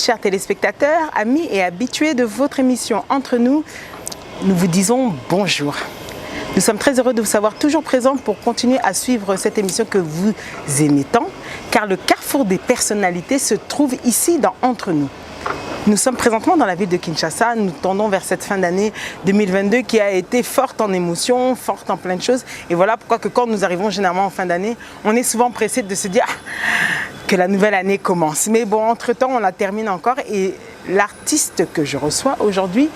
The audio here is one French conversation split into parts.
chers téléspectateurs, amis et habitués de votre émission Entre nous, nous vous disons bonjour. Nous sommes très heureux de vous savoir toujours présents pour continuer à suivre cette émission que vous aimez tant, car le carrefour des personnalités se trouve ici dans Entre nous. Nous sommes présentement dans la ville de Kinshasa, nous tendons vers cette fin d'année 2022 qui a été forte en émotions, forte en plein de choses. Et voilà pourquoi que quand nous arrivons généralement en fin d'année, on est souvent pressé de se dire que la nouvelle année commence. Mais bon, entre-temps, on la termine encore et l'artiste que je reçois aujourd'hui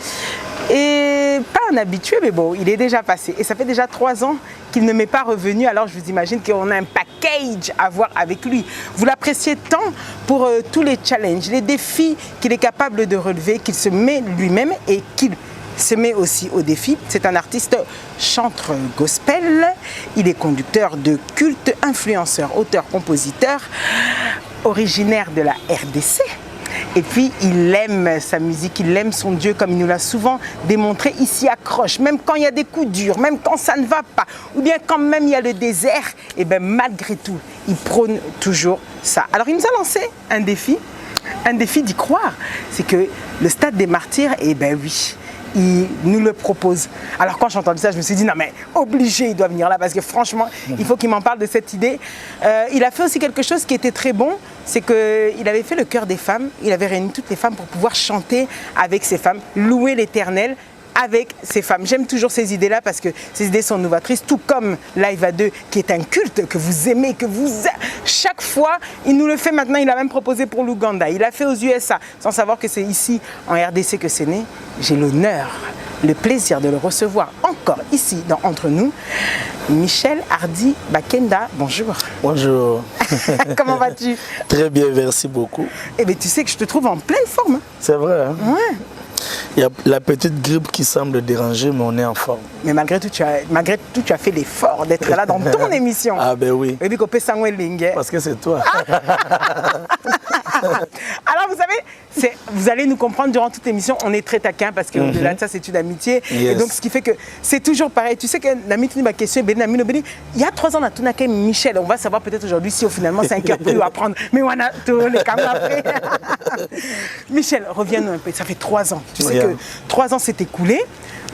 est pas un habitué, mais bon, il est déjà passé. Et ça fait déjà 3 ans qu'il ne m'est pas revenu, alors je vous imagine qu'on a un package à voir avec lui. Vous l'appréciez tant pour tous les challenges, les défis qu'il est capable de relever, qu'il se met lui-même et qu'il se met aussi au défi. C'est un artiste chanteur gospel, il est conducteur de culte, influenceur, auteur, compositeur, originaire de la RDC. Et puis, il aime sa musique, il aime son Dieu, comme il nous l'a souvent démontré. Il s'y accroche, même quand il y a des coups durs, même quand ça ne va pas, ou bien quand même il y a le désert, et bien malgré tout, il prône toujours ça. Alors, il nous a lancé un défi d'y croire. C'est que le Stade des Martyrs, eh bien oui, il nous le propose. Alors quand j'ai entendu ça, je me suis dit non mais obligé, il doit venir là parce que franchement, il faut qu'il m'en parle de cette idée. Il a fait aussi quelque chose qui était très bon, c'est qu'il avait fait le chœur des femmes, il avait réuni toutes les femmes pour pouvoir chanter avec ces femmes, louer l'Éternel avec ces femmes. J'aime toujours ces idées-là parce que ces idées sont novatrices, tout comme Live à 2 qui est un culte que vous aimez, que vous... Chaque fois, il nous le fait maintenant, il a même proposé pour l'Ouganda, il l'a fait aux USA, sans savoir que c'est ici, en RDC, que c'est né. J'ai l'honneur, le plaisir de le recevoir encore ici, dans Entre nous. Michel Hardy Bakenda, bonjour. Bonjour. Comment vas-tu? Très bien, merci beaucoup. Eh bien, tu sais que je te trouve en pleine forme. C'est vrai, hein? Ouais. Il y a la petite grippe qui semble déranger, mais on est en forme. Mais malgré tout, tu as fait l'effort d'être là dans ton émission. Ah ben oui. Parce que c'est toi. Alors vous savez, vous allez nous comprendre durant toute l'émission, on est très taquin parce qu'au-delà de ça, c'est une amitié. Yes. Et donc ce qui fait que c'est toujours pareil. Tu sais que l'amitié ma question, il y a 3 ans, on a tout naqué Michel. On va savoir peut-être aujourd'hui si finalement c'est un cœur plus à prendre. Mais on a tous les caméras après. Michel, reviens-nous un peu. Ça fait 3 ans. Tu sais que 3 ans s'est écoulé.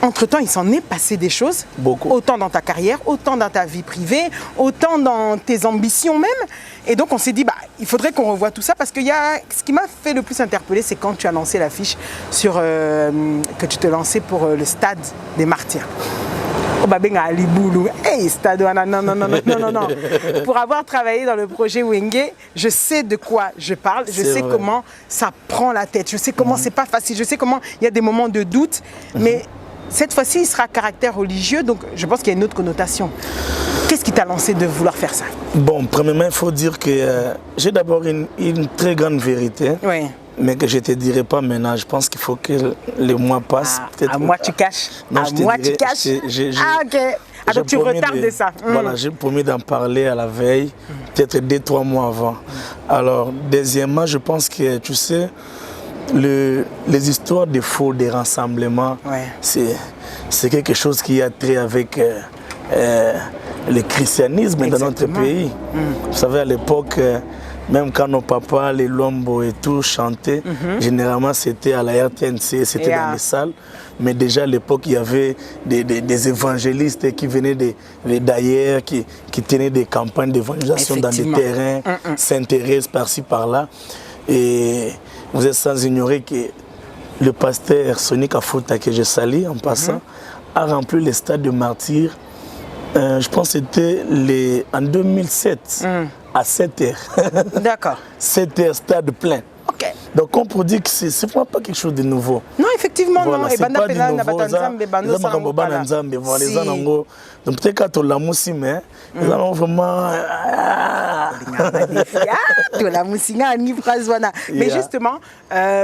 Entre-temps, il s'en est passé des choses. Beaucoup. Autant dans ta carrière, autant dans ta vie privée, autant dans tes ambitions même. Et donc, on s'est dit, il faudrait qu'on revoie tout ça parce que ce qui m'a fait le plus interpeller, c'est quand tu as lancé l'affiche que tu te lançais pour le Stade des Martyrs. Hey, stade, non. Pour avoir travaillé dans le projet Wenge, je sais de quoi je parle, je sais comment ça prend la tête, je sais comment c'est pas facile, je sais comment il y a des moments de doute, mais cette fois-ci, il sera à caractère religieux, donc je pense qu'il y a une autre connotation. Qu'est-ce qui t'a lancé de vouloir faire ça? Bon, premièrement, il faut dire que j'ai d'abord une très grande vérité. Oui. Mais que je ne te dirai pas maintenant. Je pense qu'il faut que les mois passent. À moi tu caches. Non, à moi tu caches. Ok. Alors tu retardes ça. Voilà, j'ai promis d'en parler à la veille, peut-être 2-3 mois avant. Alors, deuxièmement, je pense que, tu sais, les histoires de faux, des rassemblements, c'est quelque chose qui a trait avec le christianisme dans notre pays. Vous savez, à l'époque... Même quand nos papas, les Lombo et tout chantaient, généralement c'était à la RTNC, c'était dans les salles. Mais déjà à l'époque, il y avait des évangélistes qui venaient d'ailleurs, qui tenaient des campagnes d'évangélisation dans des terrains, s'intéressent par-ci, par-là. Et vous êtes sans ignorer que le pasteur Sonic Afouta, que je salue en passant, a rempli le Stade de Martyrs. Je pense que c'était en 2007. À 7h. D'accord. 7h, stade plein. Ok. Donc on peut dire que c'est vraiment pas quelque chose de nouveau. Non, effectivement, voilà, non. C'est pas du nouveau. Donc peut-être quand on l'a moussi, mais ils ont vraiment... Mais justement,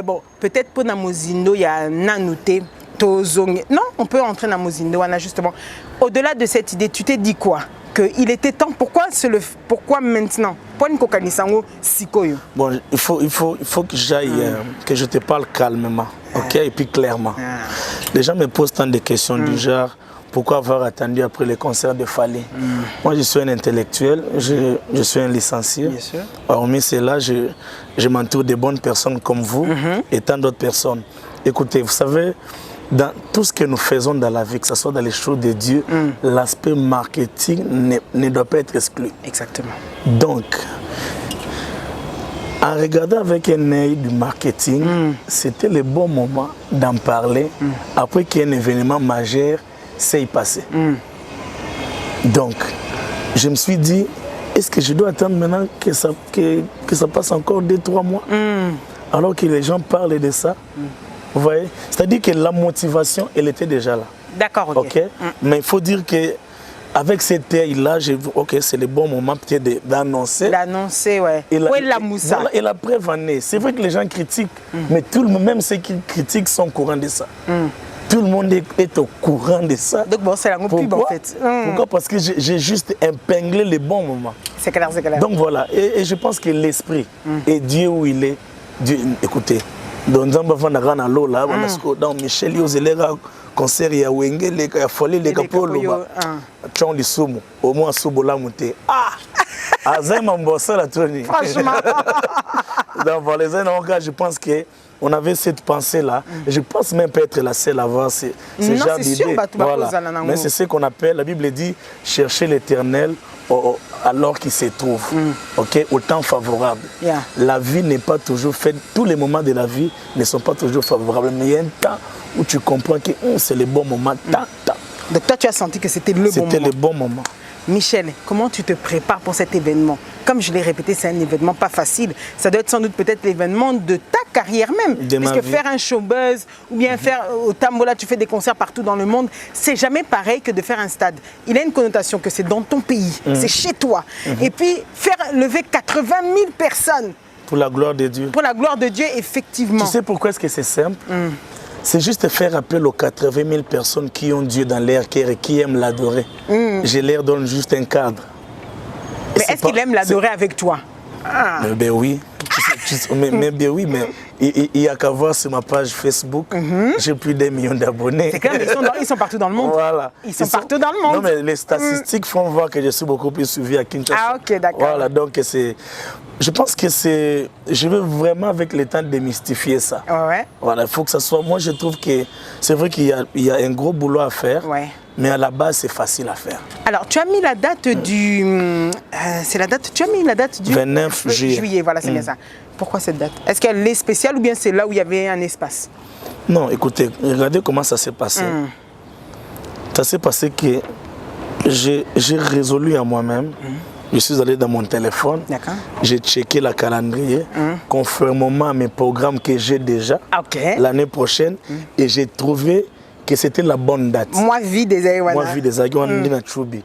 bon, peut-être pour Namozindo, il y a un anouté. Non, on peut entrer dans Mozindo, justement. Au-delà de cette idée, tu t'es dit quoi qu'il était temps. Pourquoi maintenant? Bon, il faut que j'aille, que je te parle calmement, ok, et puis clairement. Les gens me posent tant de questions du genre, pourquoi avoir attendu après le concert de Fally? Moi, je suis un intellectuel, je suis un licencié. Bien sûr. Hormis cela, je m'entoure de bonnes personnes comme vous et tant d'autres personnes. Écoutez, vous savez, dans tout ce que nous faisons dans la vie, que ce soit dans les choses de Dieu, l'aspect marketing ne doit pas être exclu. Exactement. Donc, en regardant avec un œil du marketing, c'était le bon moment d'en parler après qu'un événement majeur s'est passé. Donc, je me suis dit, est-ce que je dois attendre maintenant que ça passe encore 2-3 mois alors que les gens parlent de ça? Vous voyez? C'est-à-dire que la motivation, elle était déjà là. D'accord, ok. Mais il faut dire que avec cet œil-là, j'ai vu, ok, c'est le bon moment peut-être d'annoncer. L'annoncer, ouais. La moussa. Voilà, et la preuve en est. C'est vrai que les gens critiquent, mais tout le monde, même ceux qui critiquent, sont au courant de ça. Tout le monde est au courant de ça. Donc bon, c'est la pub en fait. Pourquoi? Parce que j'ai juste épinglé les bons moments. C'est clair, c'est clair. Donc voilà, et je pense que l'esprit et Dieu où il est, Dieu, écoutez, dans Michel Yozelera, concert ya Wengele, ya Folie, les Capolo, Tchon Lissumu, au moins Soubola Mouté. Ah! Azema Mbossa la Tony. Franchement. Donc voilà, je pense qu'on avait cette pensée-là. Je pense même pas être la seule à avoir ce genre d'idée. Voilà. Mais c'est ce qu'on appelle, la Bible dit, chercher l'éternel alors qu'il se trouve, ok, au temps favorable. La vie n'est pas toujours faite, tous les moments de la vie ne sont pas toujours favorables, mais il y a un temps où tu comprends que c'est le bon moment. Donc toi, tu as senti que c'était le bon moment. C'était le bon moment. Michel, comment tu te prépares pour cet événement? Comme je l'ai répété, c'est un événement pas facile. Ça doit être sans doute peut-être l'événement de ta carrière même. Parce que faire un showbuzz ou bien faire au Tambola, tu fais des concerts partout dans le monde, c'est jamais pareil que de faire un stade. Il a une connotation que c'est dans ton pays, c'est chez toi. Et puis faire lever 80 000 personnes. Pour la gloire de Dieu. Pour la gloire de Dieu, effectivement. Tu sais pourquoi est-ce que c'est simple? C'est juste faire appel aux 80 000 personnes qui ont Dieu dans leur cœur et qui aiment l'adorer. Je leur donne juste un cadre. Mais est-ce qu'il aime l'adorer avec toi? Ben oui. mais bien oui, mais il n'y a qu'à voir sur ma page Facebook, j'ai plus d'1 million d'abonnés. C'est clair, ils sont partout dans le monde. Voilà. Ils sont partout dans le monde. Non, mais les statistiques font voir que je suis beaucoup plus suivi à Kinshasa. Ah, ok, d'accord. Voilà, donc c'est... Je pense que c'est... Je veux vraiment avec le temps démystifier ça. Ouais. Voilà, il faut que ça soit... Moi, je trouve que c'est vrai qu'il y a un gros boulot à faire. Ouais. Mais à la base, c'est facile à faire. Alors, tu as mis la date du... c'est la date... Tu as mis la date du... 29 juillet. Voilà, c'est bien ça. Pourquoi cette date? Est-ce qu'elle est spéciale ou bien c'est là où il y avait un espace? Non, écoutez, regardez comment ça s'est passé. Ça s'est passé que j'ai résolu à moi-même. Je suis allé dans mon téléphone. J'ai checké la calendrier conformément à mes programmes que j'ai déjà l'année prochaine. Et j'ai trouvé que c'était la bonne date. Moi, vie des aïeux. Moi, vie des aïeux, on dit na Tchoubi.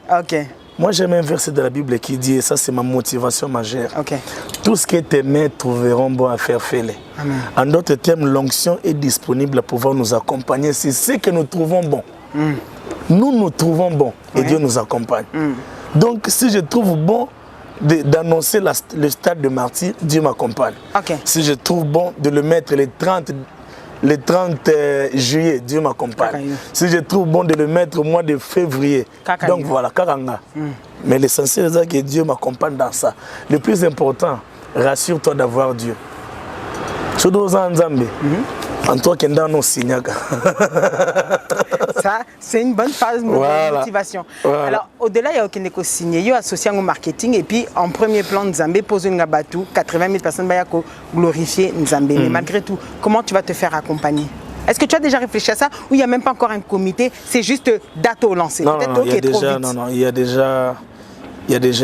Moi, j'aime un verset de la Bible qui dit, et ça c'est ma motivation majeure, tout ce que tes mains trouveront bon à faire, fais-le. En d'autres termes, l'onction est disponible à pouvoir nous accompagner. C'est ce que nous trouvons bon. Nous trouvons bon et Dieu nous accompagne. Donc, si je trouve bon d'annoncer le stade de martyr, Dieu m'accompagne. Si je trouve bon de le mettre le 30 juillet, Dieu m'accompagne. Si je trouve bon de le mettre au mois de février, donc voilà, Karanga. Mais l'essentiel, c'est que Dieu m'accompagne dans ça. Le plus important, rassure-toi d'avoir Dieu. En toi qui es dans nos signes. Ça, c'est une bonne phase de motivation. Voilà. Alors, au-delà, il y a aucun éco signé. Il y a associé au marketing et puis en premier plan, Nzambé pose une gabatou, 80 000 personnes qui glorifier Nzambé. Mais malgré tout, comment tu vas te faire accompagner? Est-ce que tu as déjà réfléchi à ça ou il n'y a même pas encore un comité? C'est juste date au lancer. Non, il y a déjà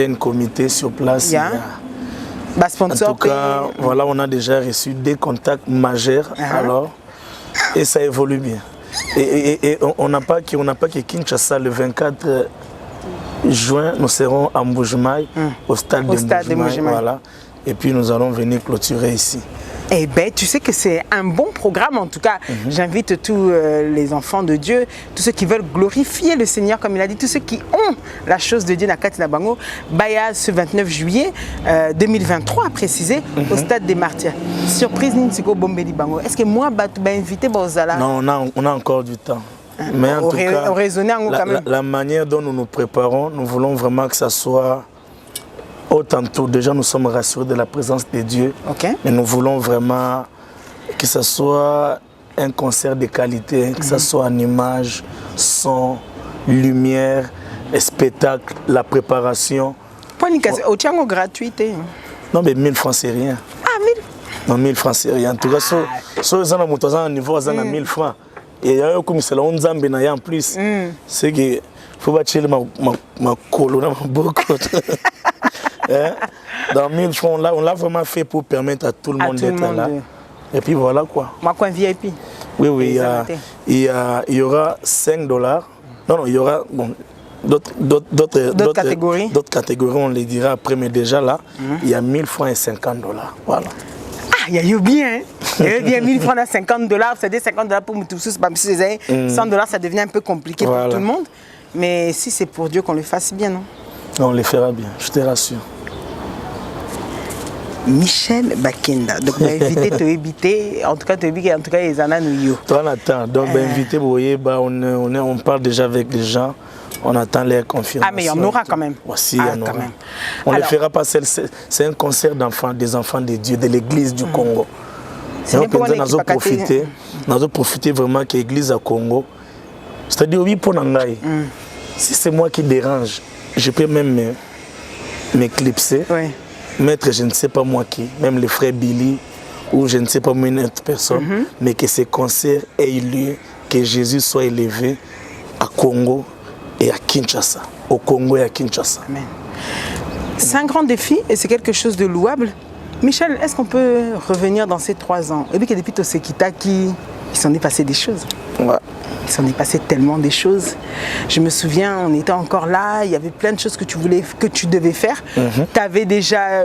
un comité sur place. En tout cas, voilà, on a déjà reçu des contacts majeurs alors, et ça évolue bien. Et on n'a pas que Kinshasa le 24 juin, nous serons à Mbujimayi, au stade de Mbujimayi. Voilà. Et puis nous allons venir clôturer ici. Eh bien, tu sais que c'est un bon projet. programme. En tout cas, j'invite tous les enfants de Dieu, tous ceux qui veulent glorifier le Seigneur, comme il a dit, tous ceux qui ont la chose de Dieu, Nakati Nabango, Baya ce 29 juillet 2023, à préciser, au stade des Martyrs. Surprise, Ninsiko Bombeli Bango. Est-ce que moi, je vais inviter Bozala? Non, on a encore du temps. Mais en tout cas, la manière dont nous nous préparons, nous voulons vraiment que ça soit autant. Déjà, nous sommes rassurés de la présence de Dieu. Okay. Mais nous voulons vraiment que ce soit un concert de qualité, que ce soit en image, son, lumière, spectacle, la préparation. Au Tchango gratuité. Non, mais 1000 francs, c'est rien. Ah, 1000? Non, 1000 francs, c'est rien. En tout cas, si vous avez un niveau, vous avez 1000 francs. Et il y a comme c'est là, on zambe en plus. C'est que faut pas chier ma colonne, ma beaucoup. Dans 1000 francs, on l'a vraiment fait pour permettre à tout le monde d'être là. Et puis voilà quoi. Moi, quoi, VIP? Oui, il y aura 5 $. Non, il y aura d'autres catégories. D'autres catégories, on les dira après, mais déjà là, il y a 1000 francs et 50 $. Voilà. Il y a eu bien, il y a eu bien 1000 francs à 50 $, c'est-à-dire 50 $, pour tous, 100 $, ça devient un peu compliqué pour tout le monde. Mais si c'est pour Dieu qu'on le fasse bien, non? On le fera bien, je te rassure. Michel Bakenda, donc invité, te éviter, en tout cas les ananou. Toi on attend, donc invité, on parle déjà avec les gens. On attend les confirmations. Ah, mais il y en aura quand même. Aussi, il y en aura. On ne le fera pas, c'est un concert d'enfants, des enfants de Dieu, de l'église du Congo. Donc, nous allons profiter vraiment que l'église au Congo. C'est-à-dire, oui, pour Nangaï, si c'est moi qui dérange, je peux même m'éclipser, mettre je ne sais pas moi qui, même le frère Billy, ou je ne sais pas moi une autre personne, mais que ce concert ait lieu, que Jésus soit élevé à Congo et à Kinshasa, au Congo et à Kinshasa. Amen. C'est un grand défi et c'est quelque chose de louable. Michel, est-ce qu'on peut revenir dans ces 3 ans? Et puis que depuis Tosekita, il s'en est passé des choses. Ouais. Il s'en est passé tellement des choses. Je me souviens, on était encore là, il y avait plein de choses que tu devais faire. Tu avais déjà,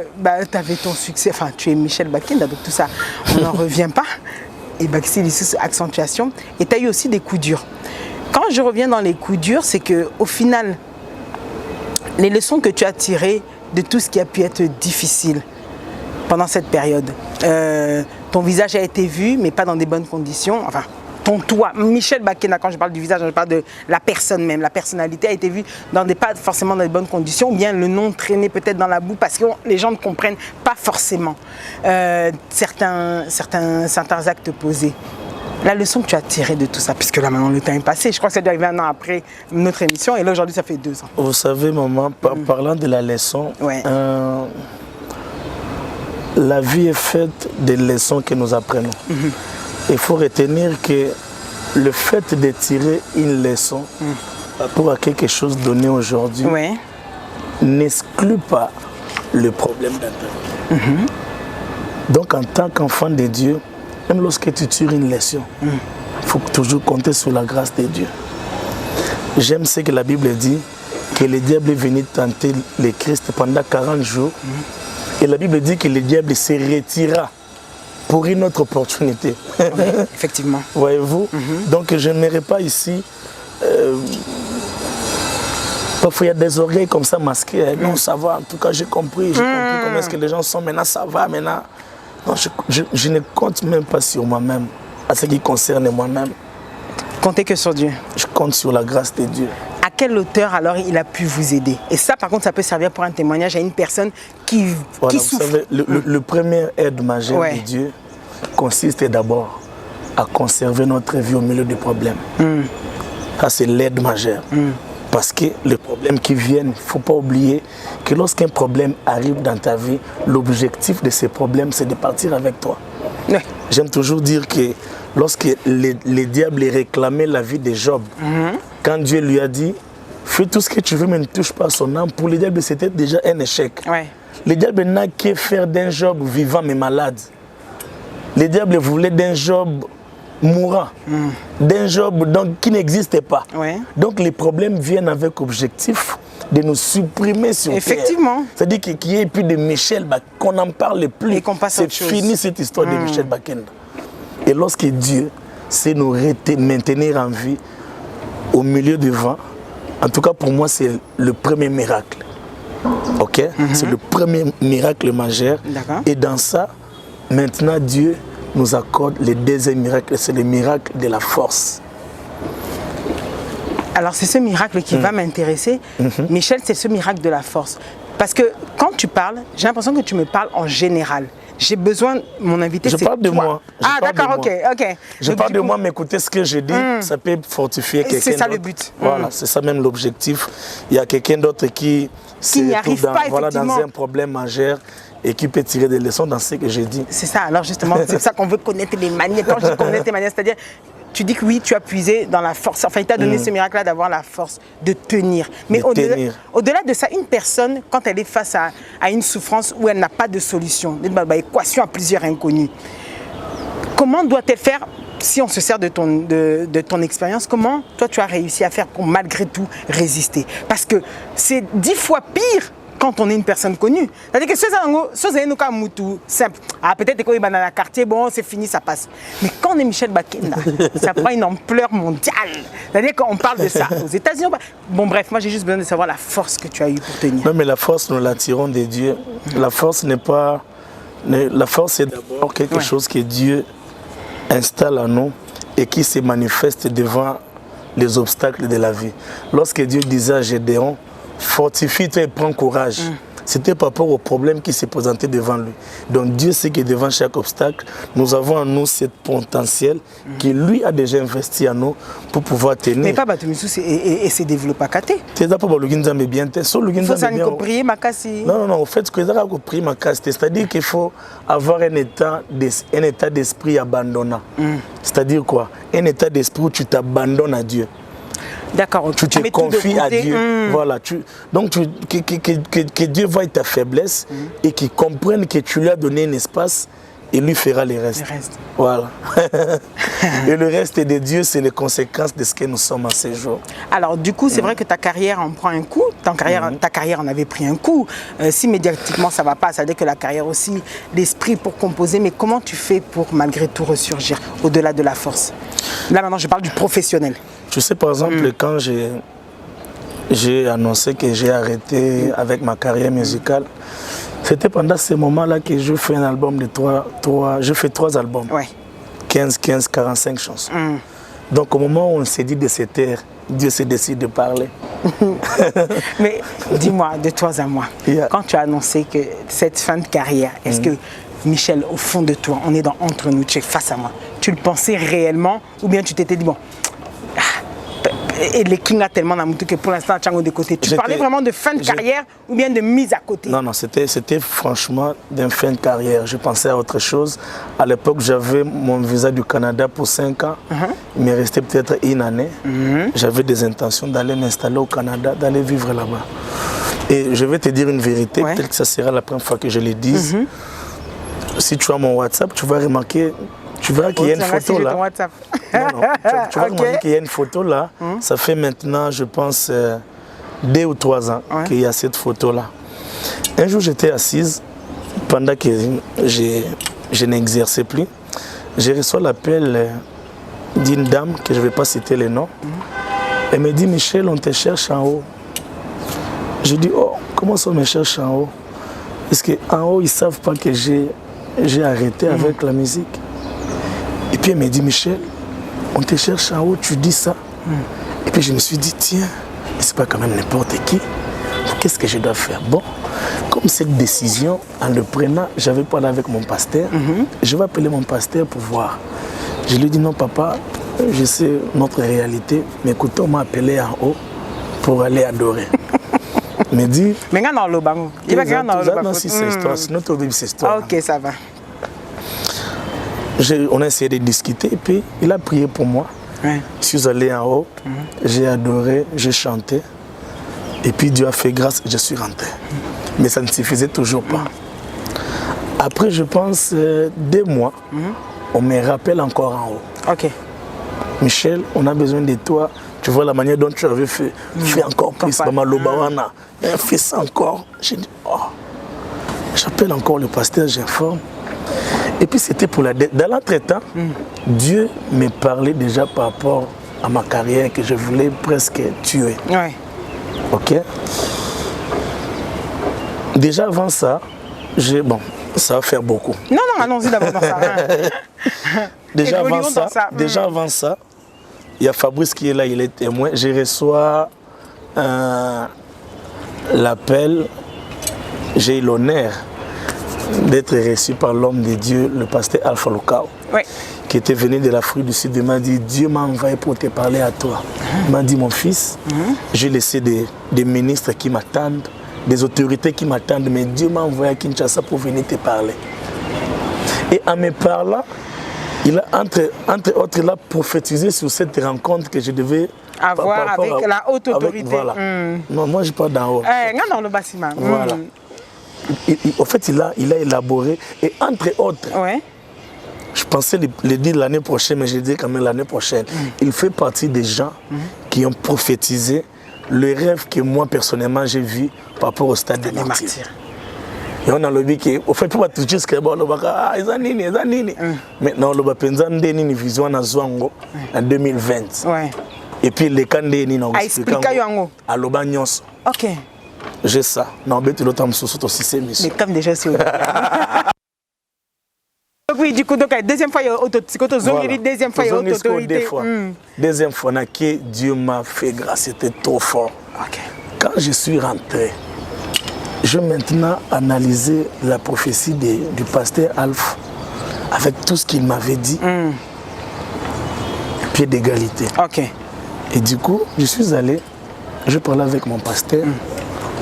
tu avais ton succès, enfin tu es Michel Bakenda, donc tout ça, on n'en revient pas. Et c'est ici, accentuation. Et tu as eu aussi des coups durs. Quand je reviens dans les coups durs, c'est qu'au final, les leçons que tu as tirées de tout ce qui a pu être difficile pendant cette période, ton visage a été vu, mais pas dans des bonnes conditions. Enfin, ton toi, Michel Bakenda, quand je parle du visage, je parle de la personne même. La personnalité a été vue pas forcément dans les bonnes conditions, ou bien le nom traîné peut-être dans la boue parce que les gens ne comprennent pas forcément certains actes posés. La leçon que tu as tirée de tout ça, puisque là maintenant le temps est passé, je crois que c'est arrivé 1 an après notre émission et là aujourd'hui ça fait 2 ans. Vous savez maman, parlant de la leçon, la vie est faite des leçons que nous apprenons. Il faut retenir que le fait de tirer une leçon pour quelque chose donné aujourd'hui n'exclut pas le problème d'un temps. Donc en tant qu'enfant de Dieu, même lorsque tu tires une leçon, il faut toujours compter sur la grâce de Dieu. J'aime ce que la Bible dit, que le diable est venu tenter le Christ pendant 40 jours. Et la Bible dit que le diable se retira pour une autre opportunité. Effectivement. Voyez-vous? Donc je n'aimerais pas ici... Parfois il y a des oreilles comme ça masquées. Non, ça va, en tout cas j'ai compris comment est-ce que les gens sont. Maintenant ça va, maintenant... Non, je ne compte même pas sur moi-même, à ce qui concerne moi-même. Comptez que sur Dieu. Je compte sur la grâce de Dieu. À quelle hauteur alors il a pu vous aider? Et ça par contre ça peut servir pour un témoignage à une personne qui souffre. Vous savez, le premier aide majeure de Dieu consiste d'abord à conserver notre vie au milieu des problèmes. Ça c'est l'aide majeure. Parce que les problèmes qui viennent, il ne faut pas oublier que lorsqu'un problème arrive dans ta vie, l'objectif de ces problèmes, c'est de partir avec toi. J'aime toujours dire que lorsque le diable réclamait la vie de Job, quand Dieu lui a dit, fais tout ce que tu veux, mais ne touche pas son âme, pour le diable, c'était déjà un échec. Le diable n'a qu'à faire d'un Job vivant mais malade. Le diable voulait d'un Job mourant, d'un Job donc, qui n'existait pas. Donc les problèmes viennent avec objectif de nous supprimer sur Effectivement. C'est-à-dire qu'il n'y ait plus de Michel, qu'on n'en parle plus. Et qu'on passe à autre chose. C'est fini cette histoire de Michel Bakenda. Et lorsque Dieu sait nous maintenir en vie au milieu du vent, en tout cas pour moi, c'est le premier miracle. Ok? C'est le premier miracle majeur. Et dans ça, maintenant, Dieu nous accorde le deuxième miracle, c'est le miracle de la force. Alors c'est ce miracle qui va m'intéresser. Michel, c'est ce miracle de la force. Parce que quand tu parles, j'ai l'impression que tu me parles en général. J'ai besoin, mon invité, c'est toi. Je parle de moi. Ah d'accord, ok. Je parle de moi, mais écoutez ce que je dis, ça peut fortifier quelqu'un. C'est ça le but. Voilà, c'est ça même l'objectif. Il y a quelqu'un d'autre qui n'y arrive pas, dans un problème majeur et qui peut tirer des leçons dans ce que j'ai dit. C'est ça, alors justement, c'est ça qu'on veut connaître les manières. Quand je dis connaître les manières, c'est-à-dire, tu dis que oui, tu as puisé dans la force, enfin il t'a donné ce miracle-là d'avoir la force de tenir. Mais au-delà de ça, une personne, quand elle est face à une souffrance où elle n'a pas de solution, une équation à plusieurs inconnus, comment doit-elle faire, si on se sert de ton expérience, comment toi tu as réussi à faire pour malgré tout résister? Parce que c'est 10 fois pire quand on est une personne connue. C'est-à-dire que simple. Ah, peut-être qu'on est dans le quartier, bon, c'est fini, ça passe. Mais quand on est Michel Bakenda, ça prend une ampleur mondiale. C'est-à-dire qu'on parle de ça aux États-Unis. Bon, bref, moi j'ai juste besoin de savoir la force que tu as eue pour tenir. Non, mais la force, nous la tirons de Dieu. La force n'est pas... La force, c'est d'abord quelque chose que Dieu installe en nous et qui se manifeste devant les obstacles de la vie. Lorsque Dieu disait à Gédéon, fortifie-toi et prends courage. C'était par rapport au problème qui s'est présenté devant lui. Donc Dieu sait que devant chaque obstacle, nous avons en nous ce potentiel qui lui a déjà investi en nous pour pouvoir tenir. Mais pas Batumisu et se développer à côté. C'est pas le Ginza mais bien. Il faut ça nous prier makasi. Non, au fait, ce que vous prier makasi, c'est-à-dire qu'il faut avoir un état d'esprit abandonnant. C'est-à-dire quoi? Un état d'esprit où tu t'abandonnes à Dieu. D'accord. Tu te confies à Dieu. Voilà. Donc, que Dieu voie ta faiblesse et qu'il comprenne que tu lui as donné un espace et lui fera le reste. Voilà. Et le reste de Dieu, c'est les conséquences de ce que nous sommes en ces jours. Alors, du coup, c'est vrai que ta carrière en prend un coup. Ta carrière en avait pris un coup. Si médiatiquement ça ne va pas, ça veut dire que la carrière aussi, l'esprit pour composer. Mais comment tu fais pour malgré tout ressurgir au-delà de la force? Là, maintenant, je parle du professionnel. Tu sais, par exemple, quand j'ai annoncé que j'ai arrêté avec ma carrière musicale, c'était pendant ce moment-là que je fais un album de je fais 3 albums. 15, 45 chansons. Donc au moment où on s'est dit de se taire, Dieu s'est décidé de parler. Mais dis-moi, de toi à moi, quand tu as annoncé que cette fin de carrière, est-ce que Michel, au fond de toi, on est entre nous, tu es face à moi, tu le pensais réellement ou bien tu t'étais dit, bon, et les kings a tellement d'amour que pour l'instant, tu as de côté. Tu parlais vraiment de fin de carrière ou bien de mise à côté? Non, c'était franchement d'une fin de carrière. Je pensais à autre chose. À l'époque, j'avais mon visa du Canada pour 5 ans. Il m'est resté peut-être une année. J'avais des intentions d'aller m'installer au Canada, d'aller vivre là-bas. Et je vais te dire une vérité, peut-être que ça sera la première fois que je le dise. Si tu as mon WhatsApp, tu vas remarquer... Tu verras qu'il y a une photo là. Tu vas remarquer qu'il y a une photo là. Ça fait maintenant, je pense, 2 ou 3 ans qu'il y a cette photo là. Un jour, j'étais assise pendant que je n'exerçais plus. J'ai reçu l'appel d'une dame, que je ne vais pas citer le nom. Elle me dit, Michel, on te cherche en haut. Je dis, oh, comment ça on me cherche en haut? Parce qu'en haut, ils ne savent pas que j'ai arrêté avec la musique. Et puis elle me dit, Michel, on te cherche en haut, tu dis ça. Et puis je me suis dit, tiens, c'est pas quand même n'importe qui. Qu'est-ce que je dois faire? Bon, comme cette décision, en le prenant, j'avais parlé avec mon pasteur. Je vais appeler mon pasteur pour voir. Je lui ai dit, non papa, je sais notre réalité, mais écoute, on m'a appelé en haut pour aller adorer. Il me dit... Mais dans le banc. Il va gagner dans le banc. Non, c'est cette histoire, c'est notre vie, cette histoire. Ok, ça va. On a essayé de discuter et puis il a prié pour moi. Je suis allé en haut, j'ai adoré, j'ai chanté. Et puis Dieu a fait grâce, je suis rentré. Mais ça ne suffisait toujours pas. Après, je pense, 2 mois, on me rappelle encore en haut. Ok. Michel, on a besoin de toi. Tu vois la manière dont tu avais fait. Fais encore plus. Maman Lobawana. Fais ça encore. J'ai dit, oh. J'appelle encore le pasteur, j'informe. Et puis c'était pour la dette. Dans l'entretemps, Dieu me parlait déjà par rapport à ma carrière que je voulais presque tuer. Ouais. Ok. Déjà avant ça, bon, ça va faire beaucoup. Non, allons-y d'abord dans ça. Déjà avant ça, il y a Fabrice qui est là, il est témoin. Je reçois l'appel, j'ai eu l'honneur d'être reçu par l'homme de Dieu, le pasteur Alpha Lukao, qui était venu de l'Afrique du Sud. Il m'a dit, Dieu m'a envoyé pour te parler à toi. Il m'a dit, mon fils, j'ai laissé des ministres qui m'attendent, des autorités qui m'attendent, mais Dieu m'a envoyé à Kinshasa pour venir te parler. Et en me parlant, il a entre autres il a prophétisé sur cette rencontre que je devais avoir avec la haute autorité. Voilà. Non, moi je parle d'en haut. Dans le bâtiment. Voilà. En fait, il a élaboré, et entre autres, je pensais le dire l'année prochaine, mais je dis quand même l'année prochaine. Il fait partie des gens qui ont prophétisé le rêve que moi personnellement j'ai vu par rapport au stade des martyrs. Et on a le dit qu'au fait, pour tout ce que bon, le baka, ils ont nini. Maintenant, le bapenza ndeni vision na zwango en 2020. Et puis les candés ni na expliquer yango. À l'obagnos. Ok. J'ai ça. Non, mais tu l'autre sous aussi c'est mais comme déjà c'est oui, du coup, donc deuxième fois il y a autorité, deuxième fois il y a autorité. Deuxième fois que Dieu m'a fait grâce, c'était trop fort. Quand je suis rentré, je vais maintenant analyser la prophétie du pasteur Alpha avec tout ce qu'il m'avait dit. Pied d'égalité. Et du coup, je suis allé, je parlais avec mon pasteur.